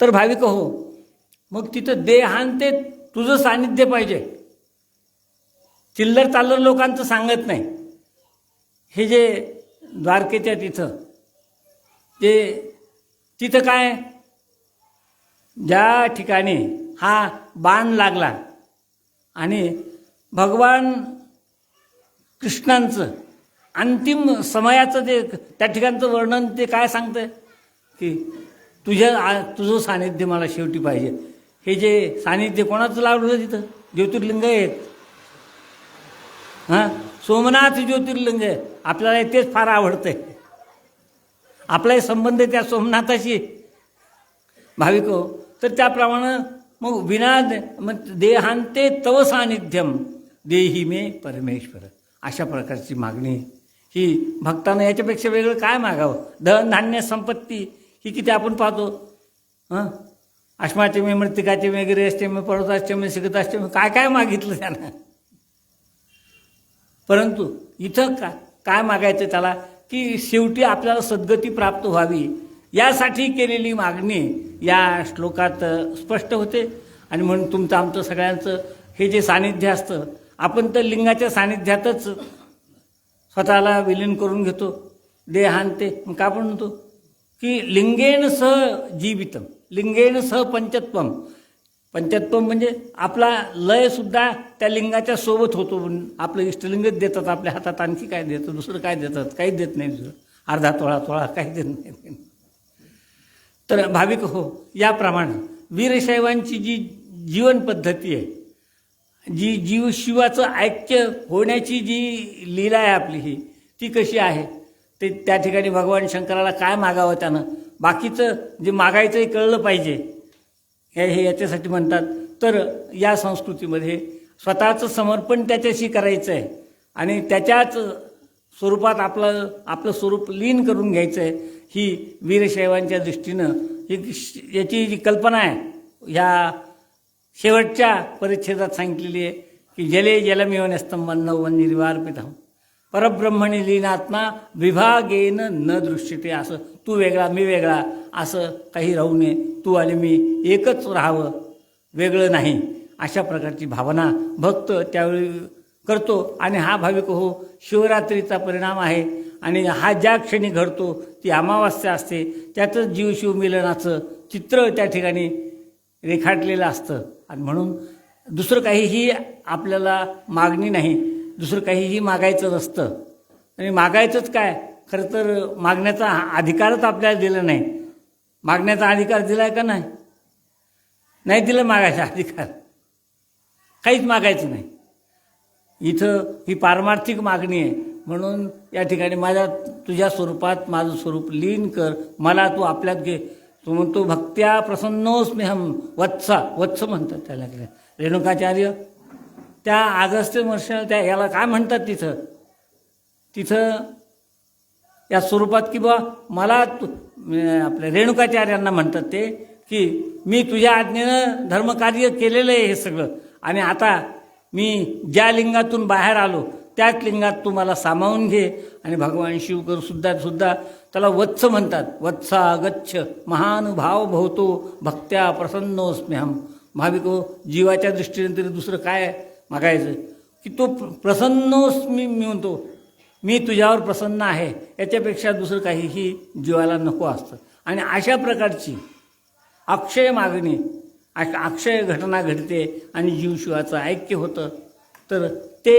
तर भाविक हो, मग तिथं देहांते तुझं सानिध्य पाहिजे. चिल्लर चाल्लर लोकांचं सांगत नाही. हे जे द्वारकेच्या तिथं काय, ज्या ठिकाणी हा बाण लागला आणि भगवान कृष्णांचं अंतिम समयाचं ते त्या ठिकाणचं वर्णन ते काय सांगतंय की तुझं सानिध्य मला शेवटी पाहिजे. हे जे सानिध्य कोणाचं लावलं तिथं? ज्योतिर्लिंग आहेत. हां, सोमनाथ ज्योतिर्लिंग आहे. आपल्याला तेच फार आवडतंय. आपलाही संबंध त्या सोमनाथाशी भाविक हो. तर त्याप्रमाणे मग मग देहांते तव सानिध्यम देही मे परमेश्वर, अशा प्रकारची मागणी ही भक्तानं. याच्यापेक्षा वेगळं काय मागावं? धन धान्य संपत्ती ही किती आपण पाहतो. हां, अष्टमाष्टमी मृत्तिकाचे वगैरे अष्टमी पर्वताष्टमी सिगताष्टमी काय काय मागितलं त्यानं. परंतु इथं काय मागायचं त्याला की शेवटी आपल्याला सद्गती प्राप्त व्हावी यासाठी केलेली मागणी या श्लोकात स्पष्ट होते. आणि म्हणून तुमचं आमचं सगळ्यांचं हे जे सानिध्य असतं, आपण तर लिंगाच्या सानिध्यातच स्वतःला विलीन करून घेतो. देहांते मग का आपण म्हणतो की लिंगेन सह जीवितम, लिंगेन सह पंचत्वम. पंचत्वम म्हणजे आपला लयसुद्धा त्या लिंगाच्या सोबत होतो. आपलं इष्टलिंगच देतात आपल्या हातात, आणखी काय देतं? दुसरं काय देतात? काहीच देत नाही. दुसरं अर्धा तोळा काही देत नाही. तर भाविक हो, याप्रमाणे वीरशैवांची जी जीवन पद्धती आहे, जी जीवशिवाचं ऐक्य होण्याची जी लीला आहे आपली ही, ती कशी आहे ते त्या ठिकाणी भगवान शंकराला काय मागावं त्यानं. बाकीचं जे मागायचंही कळलं पाहिजे हे याच्यासाठी म्हणतात. तर या संस्कृतीमध्ये स्वतःचं समर्पण त्याच्याशी करायचं आहे आणि त्याच्याच स्वरूपात आपलं स्वरूप लीन करून घ्यायचं आहे. ही वीरशैवांच्या दृष्टीनं याची जी कल्पना आहे ह्या शेवटच्या परिच्छेदात सांगितलेली आहे की जले जलमेव स्तंभन्नव निर्वार्पितम परब्रह्मणी लीनात्मा विभागेन न दृश्यते. असं तू वेगळा मी वेगळा असं काही राहू नये. तू आणि मी एकच राहावं, वेगळं नाही, अशा प्रकारची भावना भक्त त्यावेळी करतो. आणि हा भाविक हो शिवरात्रीचा परिणाम आहे. आणि हा ज्या क्षणी घडतो ती अमावास्या असते. त्यातच जीवशिव मिलनाचं चित्र त्या ठिकाणी रेखाटलेलं असतं. आणि म्हणून दुसरं काहीही आपल्याला मागणी नाही, दुसरं काहीही मागायचं नसतं. आणि मागायचंच काय, खरं तर मागण्याचा अधिकारच आपल्याला दिला नाही. मागण्याचा अधिकार दिला आहे का नाही? नाही दिलं मागायचा अधिकार, काहीच मागायचं नाही. इथं ही पारमार्थिक मागणी आहे. म्हणून या ठिकाणी तुझ्या स्वरूपात माझं स्वरूप लीन कर, मला तू आपल्यात घे. तो म्हणतो भक्त्या प्रसन्नोस्म्यहम वत्स म्हणतात त्याला रेणुकाचार्य. त्या अगस्त्य वर्षाला त्या याला काय म्हणतात तिथं या स्वरूपात की बा मला आपल्या रेणुकाचार्यांना म्हणतात ते की मी तुझ्या आज्ञेनं धर्मकार्य केलेलं आहे हे सगळं. आणि आता मी ज्या लिंगातून बाहेर आलो त्याच लिंगात तू मला सामावून घे. आणि भगवान शिवकर सुद्धा त्याला वत्स म्हणतात. वत्सा गच्छ महानुभाव भवतो भक्त्या प्रसन्नोस्म्यहम. भाविको, जीवाच्या दृष्टीने तरी दुसरं काय मागायचं की तो प्रसन्नोस्मी मी म्हणतो, मी तुझ्यावर प्रसन्न आहे. याच्यापेक्षा दुसरं काहीही जीवाला नको असतं. आणि अशा प्रकारची अक्षय मागणी, अक्षय घटना घडते आणि जीवशिवाचं ऐक्य होतं. तर ते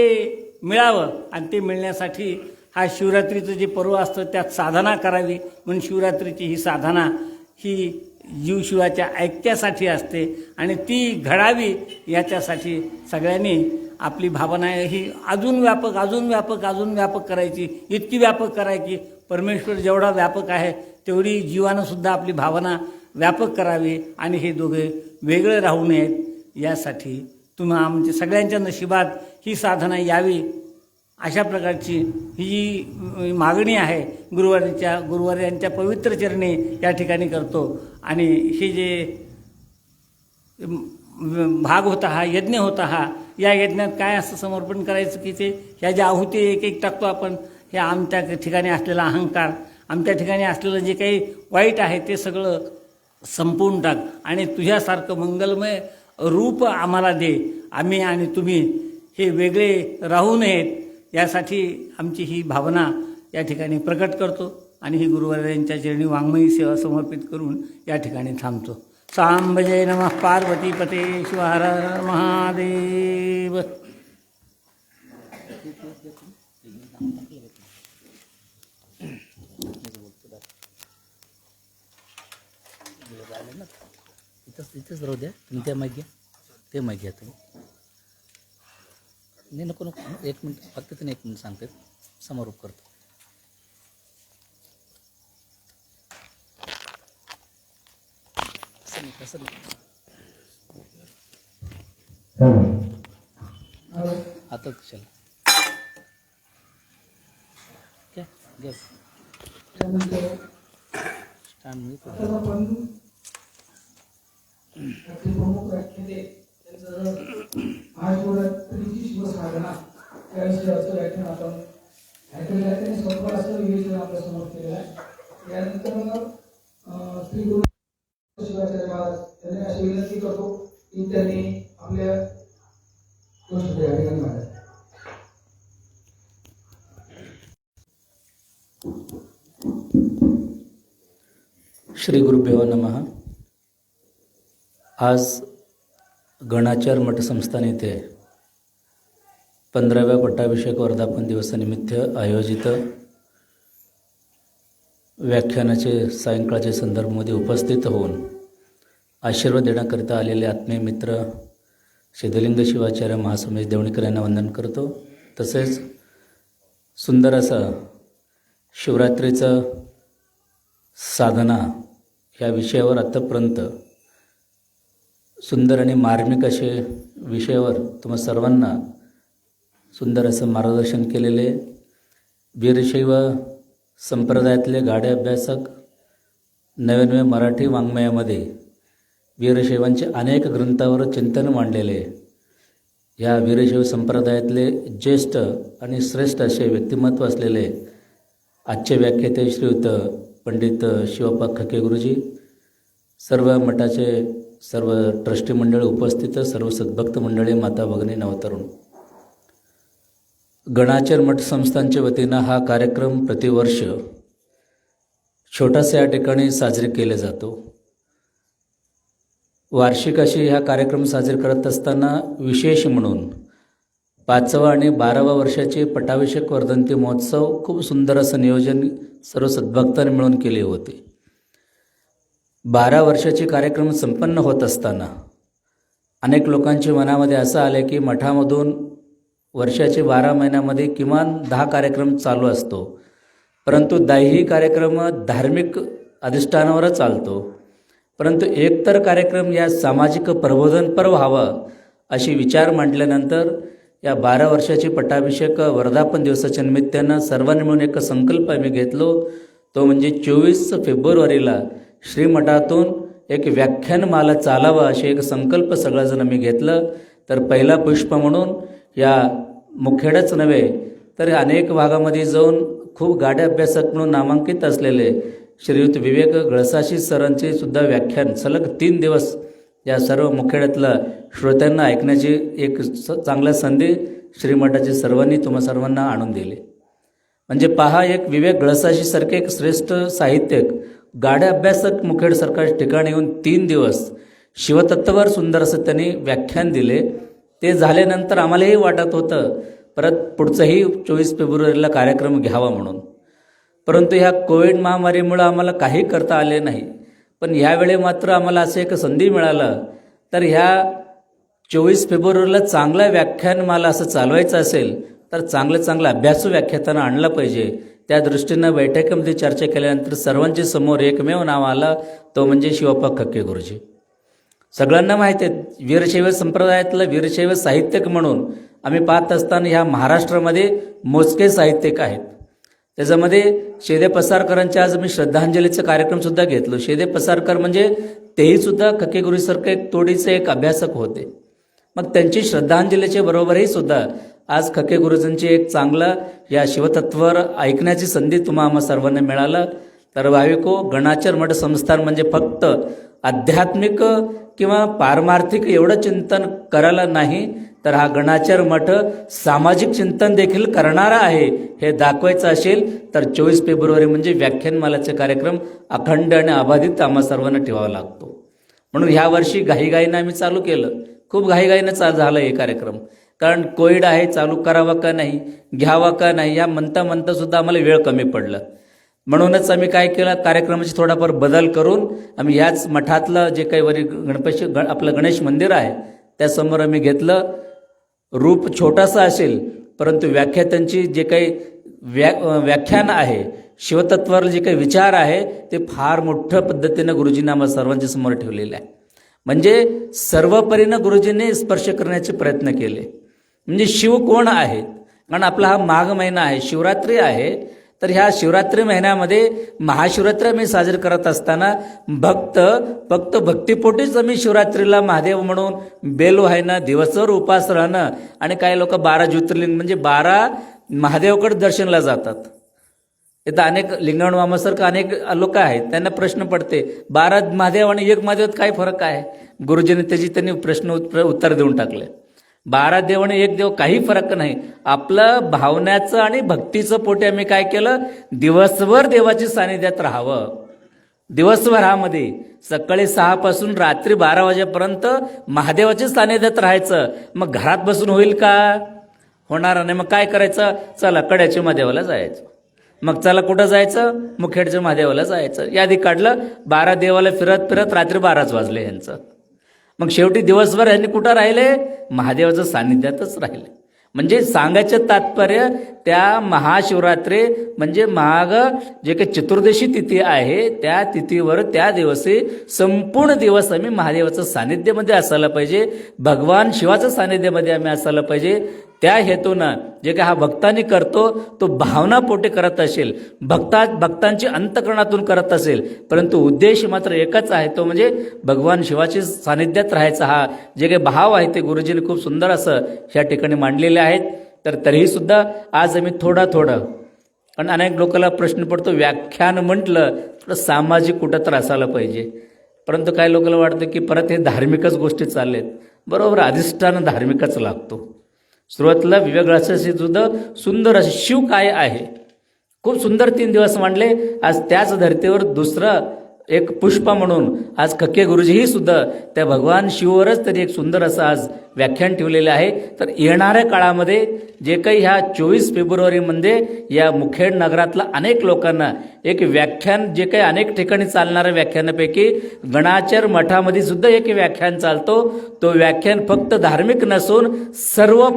मिळावं आणि ते मिळण्यासाठी हा शिवरात्रीचं जे पर्व असतं त्यात साधना करावी. म्हणून शिवरात्रीची ही साधना ही जीवशिवाच्या ऐक्यासाठी असते आणि ती घडावी याच्यासाठी सगळ्यांनी आपली भावना ही अजून व्यापक करायची. इतकी व्यापक करायची परमेश्वर जेवढा व्यापक आहे तेवढी जीवानंसुद्धा आपली भावना व्यापक करावी. आणि हे दोघे वेगळे राहू नयेत यासाठी आमच्या सगळ्यांच्या नशिबात ही साधना यावी अशा प्रकारची ही जी मागणी आहे गुरुवार्यांच्या पवित्र चरणी या ठिकाणी करतो. आणि हे जे भाग होता, हा यज्ञ होता, हा या यज्ञात काय असं समर्पण करायचं की ते ह्या ज्या आहुती एक टाकतो आपण, हे आमच्या ठिकाणी असलेला अहंकार, आमच्या ठिकाणी असलेलं जे काही वाईट आहे ते सगळं संपवून टाक आणि तुझ्यासारखं मंगलमय रूप आम्हाला दे. आम्ही आणि तुम्ही हे वेगळे राहू नयेत यासाठी आमची ही भावना या ठिकाणी प्रकट करतो. आणि ही गुरुवार्यांच्या चरणी वाङ्मयी सेवा समर्पित करून या ठिकाणी थांबतो. सांबजय नमः पार्वतीपते शिव हर हर महादेव. इथंच राहू द्या. तुम्ही त्या मागे घ्या, ते मागे घ्या तुम्ही. नाही नको नको, 1 मिनिट फक्त तुम्ही 1 मिनिट सांगते, समारोप करतो. तसं नाही. आता कशाला घ्या घ्या स्टँड मी प्रमुख व्याख्याते त्यांचं महाशिवरात्रीची शिवसाधना त्या विषयाचं व्याख्यान आपण ऐकलेलं आहे. त्यांनी स्वतः असं विवेचन आपल्यासमोर केलेलं आहे. यानंतर मग श्री गुरु शिवाचार्य महाराज त्यांनी अशी विनंती करतो की त्यांनी आपल्या गोष्टी या ठिकाणी मांडाव्या. श्री गुरुभ्यो नमः. आज गणाचार मठ संस्थान येथे 15व्या पट्टाभिषेक वर्धापन दिवसानिमित्त आयोजित व्याख्यानाचे सायंकाळचे संदर्भामध्ये उपस्थित होऊन आशीर्वाद देण्याकरिता आलेले आत्मीय मित्र सिद्धलिंग शिवाचार्य महासमेश देवणीकर यांना वंदन करतो. तसेच सुंदर असा शिवरात्रीचं साधना ह्या विषयावर आत्तापर्यंत सुंदर आणि मार्मिक असे विषयावर तुम्हा सर्वांना सुंदर असं मार्गदर्शन केलेले वीरशैव संप्रदायातले गाडे अभ्यासक नव्या मराठी वाङ्मयामध्ये वीरशैवांचे अनेक ग्रंथावर चिंतन मांडलेले या वीरशैव संप्रदायातले ज्येष्ठ आणि श्रेष्ठ असे व्यक्तिमत्व असलेले आजचे व्याख्याते श्रीयुत पंडित शिवप्पा खके गुरुजी, सर्व मठाचे सर्व ट्रस्टी मंडळ उपस्थित, सर्व सद्भक्त मंडळी, माता भगिनी, नवतरुण. गणाचार मठ संस्थांच्या वतीनं हा कार्यक्रम प्रतिवर्ष छोटासा या ठिकाणी साजरे केले जातो. वार्षिक अशी हा कार्यक्रम साजरे करत असताना विशेष म्हणून 5वा आणि 12व्या वर्षाचे पटाभिषेक वर्धंती महोत्सव खूप सुंदर असं नियोजन सर्व सद्भक्तांनी मिळून केले होते. 12 वर्षाचे कार्यक्रम संपन्न होत असताना अनेक लोकांच्या मनामध्ये असं आलं की मठामधून वर्षाचे 12 महिन्यामध्ये किमान 10 कार्यक्रम चालू असतो, परंतु 10ही कार्यक्रम धार्मिक अधिष्ठानावरच चालतो, परंतु एकतर कार्यक्रम या सामाजिक प्रबोधनपर व्हावा अशी विचार मांडल्यानंतर या 12 वर्षाची पट्टाभिषेक वर्धापन दिवसाच्या निमित्तानं सर्वांनी मिळून एक संकल्प आम्ही घेतलो. तो म्हणजे 24 फेब्रुवारीला श्रीमठातून एक व्याख्यानमाला चालावा असे एक संकल्प सगळेजण आम्ही घेतलं. तर पहिला पुष्प म्हणून या मुखेडच नव्हे तर अनेक भागामध्ये जाऊन खूप गाडे अभ्यासक म्हणून नामांकित असलेले श्रीयुत विवेक गळसाशी सरांचे सुद्धा व्याख्यान सलग 3 दिवस या सर्व मुखेड्यातल्या श्रोत्यांना ऐकण्याची एक चांगला संधी श्रीमठाचे सर्वांनी तुम्हा सर्वांना आणून दिली. म्हणजे पहा, एक विवेक गळसाशी सारखे एक श्रेष्ठ साहित्यिक गाड्या अभ्यासक मुखेडसारख्या ठिकाणी येऊन 3 दिवस शिवतत्वावर सुंदर असं त्यांनी व्याख्यान दिले. ते झाल्यानंतर आम्हालाही वाटत होतं परत पुढचंही 24 फेब्रुवारीला कार्यक्रम घ्यावा म्हणून, परंतु ह्या कोविड महामारीमुळं आम्हाला काही करता आले नाही. पण ह्यावेळी मात्र आम्हाला असं एक संधी मिळालं, तर ह्या 24 फेब्रुवारीला चांगला व्याख्यानमाला असं चालवायचं असेल तर चांगलं अभ्यासू व्याख्यातांना आणलं पाहिजे. त्या दृष्टीनं बैठकीमध्ये चर्चा केल्यानंतर सर्वांच्या समोर एकमेव नाव आलं, तो म्हणजे शिवप्पा खके गुरुजी. सगळ्यांना माहिती आहे वीरशैव संप्रदायातलं वीरशैव साहित्यिक म्हणून आम्ही पाहत असताना ह्या महाराष्ट्रामध्ये मोजके साहित्यिक आहेत. त्याच्यामध्ये शेदे पसारकरांचे आज मी श्रद्धांजलीचं कार्यक्रमसुद्धा घेतलो. शेदे पसारकर म्हणजे तेही सुद्धा खके गुरुसारखे एक तोडीचे एक अभ्यासक होते. मग त्यांची श्रद्धांजलीच्या बरोबरही सुद्धा आज खके गुरुजींची एक चांगला या शिवतत्वावर ऐकण्याची संधी तुम्हा आम्हा सर्वांना मिळाला. तर भाविको, गणाचार मठ संस्थान म्हणजे फक्त आध्यात्मिक किंवा पारमार्थिक एवढं चिंतन करायला नाही, तर हा गणाचार मठ सामाजिक चिंतन देखील करणारा आहे हे दाखवायचं असेल तर 24 फेब्रुवारी म्हणजे व्याख्यानमालाचे कार्यक्रम अखंड आणि अबाधित आम्हा सर्वांना ठेवावा लागतो. म्हणून ह्या वर्षी घाईघाईनं आम्ही चालू केलं. खूप घाईघाईनं झालं हे कार्यक्रम, कारण कोविड आहे, चालू करावा का नाही, घ्यावा का नाही, या म्हणता सुद्धा आम्हाला वेळ कमी पडला. म्हणूनच आम्ही काय केलं, कार्यक्रमाची थोडाफार बदल करून आम्ही ह्याच मठातलं जे काही वरी आपलं गणेश मंदिर आहे त्यासमोर आम्ही घेतलं. रूप छोटासा असेल परंतु व्याख्यात्यांची जे काही व्याख्यान आहे, शिवतत्वावर जे काही विचार आहे ते फार मोठ्या पद्धतीनं गुरुजींनी आम्हाला सर्वांच्या समोर ठेवलेलं आहे. म्हणजे सर्वपरीनं गुरुजींनी स्पर्श करण्याचे प्रयत्न केले. म्हणजे शिव कोण आहेत, कारण आपला हा माघ महिना आहे, शिवरात्री आहे. तर ह्या शिवरात्री महिन्यामध्ये महाशिवरात्री आम्ही साजरी करत असताना फक्त भक्तिपोटीच आम्ही शिवरात्रीला महादेव म्हणून बेल व्हायनं, दिवसभर उपास राहणं आणि काही लोक 12 ज्योतिर्लिंग म्हणजे 12 महादेवकडे दर्शनला जातात. इथं अनेक लिंगावण मामासारखं अनेक लोक आहेत, त्यांना प्रश्न पडते 12 महादेव आणि एक महादेवात काय फरक आहे. गुरुजींनी त्यांनी प्रश्न उत्तर देऊन टाकले. 12 देव आणि एक देव काही फरक नाही. आपलं भावनेचं आणि भक्तीचं पोटी आम्ही काय केलं, दिवसभर देवाच्या सानिध्यात राहावं. दिवसभरामध्ये सकाळी 6 पासून रात्री 12 वाजेपर्यंत महादेवाच्या सानिध्यात राहायचं. मग घरात बसून होईल का, होणार नाही. मग काय करायचं, चला कड्याच्या महादेवाला जायचं. मग चला कुठं जायचं, मुखेडच्या महादेवाला जायचं. यादी काढलं, 12 देवाला फिरत फिरत रात्री 12च वाजले यांचं. मग शेवटी दिवसभर यांनी कुठं राहिले, महादेवाच्या सानिध्यातच राहिले. म्हणजे सांगायचं तात्पर्य त्या महाशिवरात्री म्हणजे माघ जे काही चतुर्दशी तिथी आहे त्या तिथीवर त्या दिवशी संपूर्ण दिवस आम्ही महादेवाचं सानिध्यामध्ये असायला पाहिजे, भगवान शिवाचं सानिध्यामध्ये आम्ही असायला पाहिजे. त्या हेतूनं जे काही हा भक्तांनी करतो तो भावनापोटी करत असेल, भक्तांची अंतकरणातून करत असेल, परंतु उद्देश मात्र एकच आहे, तो म्हणजे भगवान शिवाच्या सानिध्यात राहायचा. हा जे काही भाव आहे ते गुरुजींनी खूप सुंदर असं ह्या ठिकाणी मांडलेले आहेत. तर तरीही सुद्धा आज आम्ही थोडं कारण अनेक लोकांना प्रश्न पडतो, व्याख्यान म्हटलं तर सामाजिक कुठं तर असायला पाहिजे, परंतु काही लोकांना वाटतं की परत हे धार्मिकच गोष्टी चाललेत. बरोबर, अधिष्ठान धार्मिकच लागतो. सुरुवातीला विवेकराजाशी सुद्धा सुंदर असे शिव काय आहे खूप सुंदर 3 दिवस मांडले. आज त्याच धर्तीवर दुसरं एक पुष्प म्हणून आज खक्के गुरुजीही सुद्धा त्या भगवान शिववरच तरी एक सुंदर असं आज व्याख्यान ठेवलेलं आहे. तर येणाऱ्या काळामध्ये जे काही ह्या 24 फेब्रुवारीमध्ये या मुखेड नगरातल्या अनेक लोकांना एक व्याख्यान जे काही अनेक ठिकाणी चालणाऱ्या व्याख्यानापैकी गणाचर मठामध्ये सुद्धा एक व्याख्यान चालतो. तो व्याख्यान फक्त धार्मिक नसून सर्व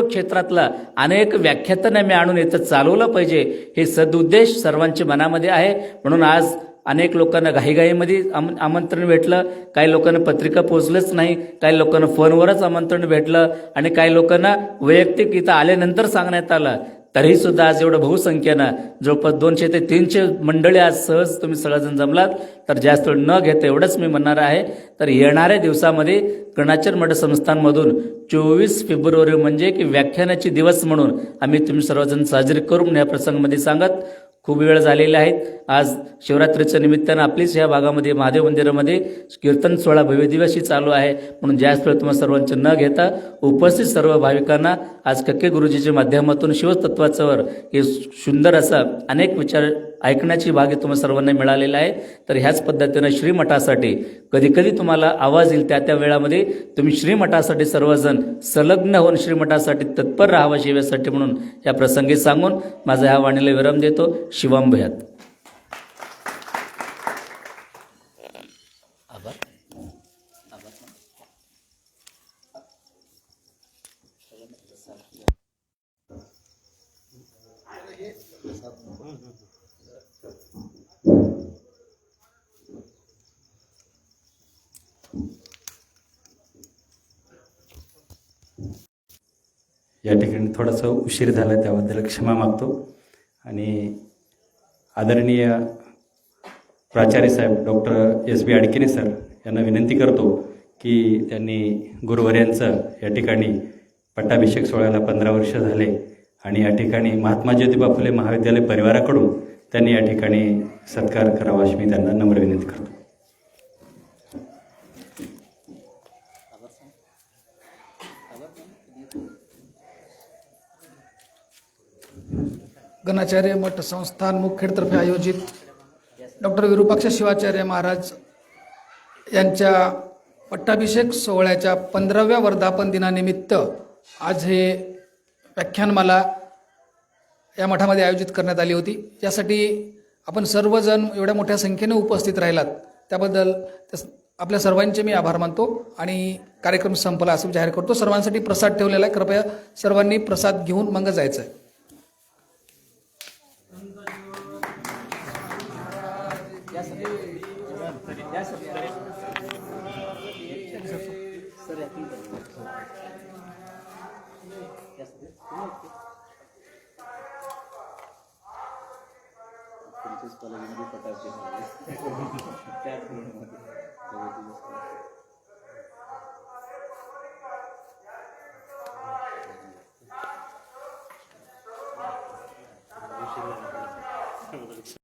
क्षेत्रातला अनेक व्याख्यातांना मी आणून इथं चालवलं पाहिजे, हे सदुद्देश सर्वांच्या मनामध्ये आहे. म्हणून आज अनेक लोकांना घाईघाईमध्ये आमंत्रण भेटलं, काही लोकांना पत्रिका पोचलंच नाही, काही लोकांना फोनवरच आमंत्रण भेटलं आणि काही लोकांना वैयक्तिक इथं आल्यानंतर सांगण्यात आलं. तरीही सुद्धा आज एवढं बहुसंख्येनं जवळपास 200 ते 300 मंडळी आज सहज तुम्ही सगळेजण जमलात. तर जास्त वेळ न घेता एवढंच मी म्हणणार आहे. तर येणाऱ्या दिवसामध्ये गणाचर मठ संस्थांमधून 24 फेब्रुवारी म्हणजे की व्याख्यानाचे दिवस म्हणून आम्ही तुम्ही सर्वजण साजरे करू म्हणून या प्रसंगामध्ये सांगत खूप वेळ झालेला आहे. आज शिवरात्रीच्या निमित्तानं आपलीच ह्या भागामध्ये महादेव मंदिरामध्ये कीर्तन सोहळा भव्यदिवशी चालू आहे. म्हणून जास्त वेळ तुम्हाला सर्वांचे न घेता उपस्थित सर्व भाविकांना आज कक्के गुरुजीच्या माध्यमातून शिवतत्वाच्यावर हे सुंदर असा अनेक विचार ऐकण्याची भाग्य तुम्हाला सर्वांना मिळालेला आहे. तर ह्याच पद्धतीनं श्रीमठासाठी कधी कधी तुम्हाला आवाज येईल त्या वेळामध्ये तुम्ही श्रीमठासाठी सर्वजण संलग्न होऊन श्रीमठासाठी तत्पर राहावं सेवेसाठी म्हणून या प्रसंगी सांगून माझा ह्या वाणीला विराम देतो. शिवाम भयात. या ठिकाणी थोडासा उशीर झाला त्याबद्दल क्षमा मागतो आणि आदरणीय प्राचार्य साहेब डॉक्टर एस बी अडकिने सर यांना विनंती करतो की त्यांनी गुरुवर्यांचं या ठिकाणी पट्टाभिषेक सोहळ्याला 15 वर्ष झाले आणि या ठिकाणी महात्मा ज्योतिबा फुले महाविद्यालय परिवाराकडून त्यांनी या ठिकाणी सत्कार करावा अशी मी त्यांना नम्र विनंती करतो. गणाचार्य मठ संस्थान मुखेडतर्फे आयोजित डॉक्टर विरूपाक्ष शिवाचार्य महाराज यांच्या पट्टाभिषेक सोहळ्याच्या 15व्या वर्धापन दिनानिमित्त आज हे व्याख्यानमाला या मठामध्ये आयोजित करण्यात आली होती. यासाठी आपण सर्वजण एवढ्या मोठ्या संख्येने उपस्थित राहिलात त्याबद्दल आपल्या सर्वांचे मी आभार मानतो आणि कार्यक्रम संपला असं जाहीर करतो. सर्वांसाठी प्रसाद ठेवलेला आहे. कृपया सर्वांनी प्रसाद घेऊन मग जायचं आहे.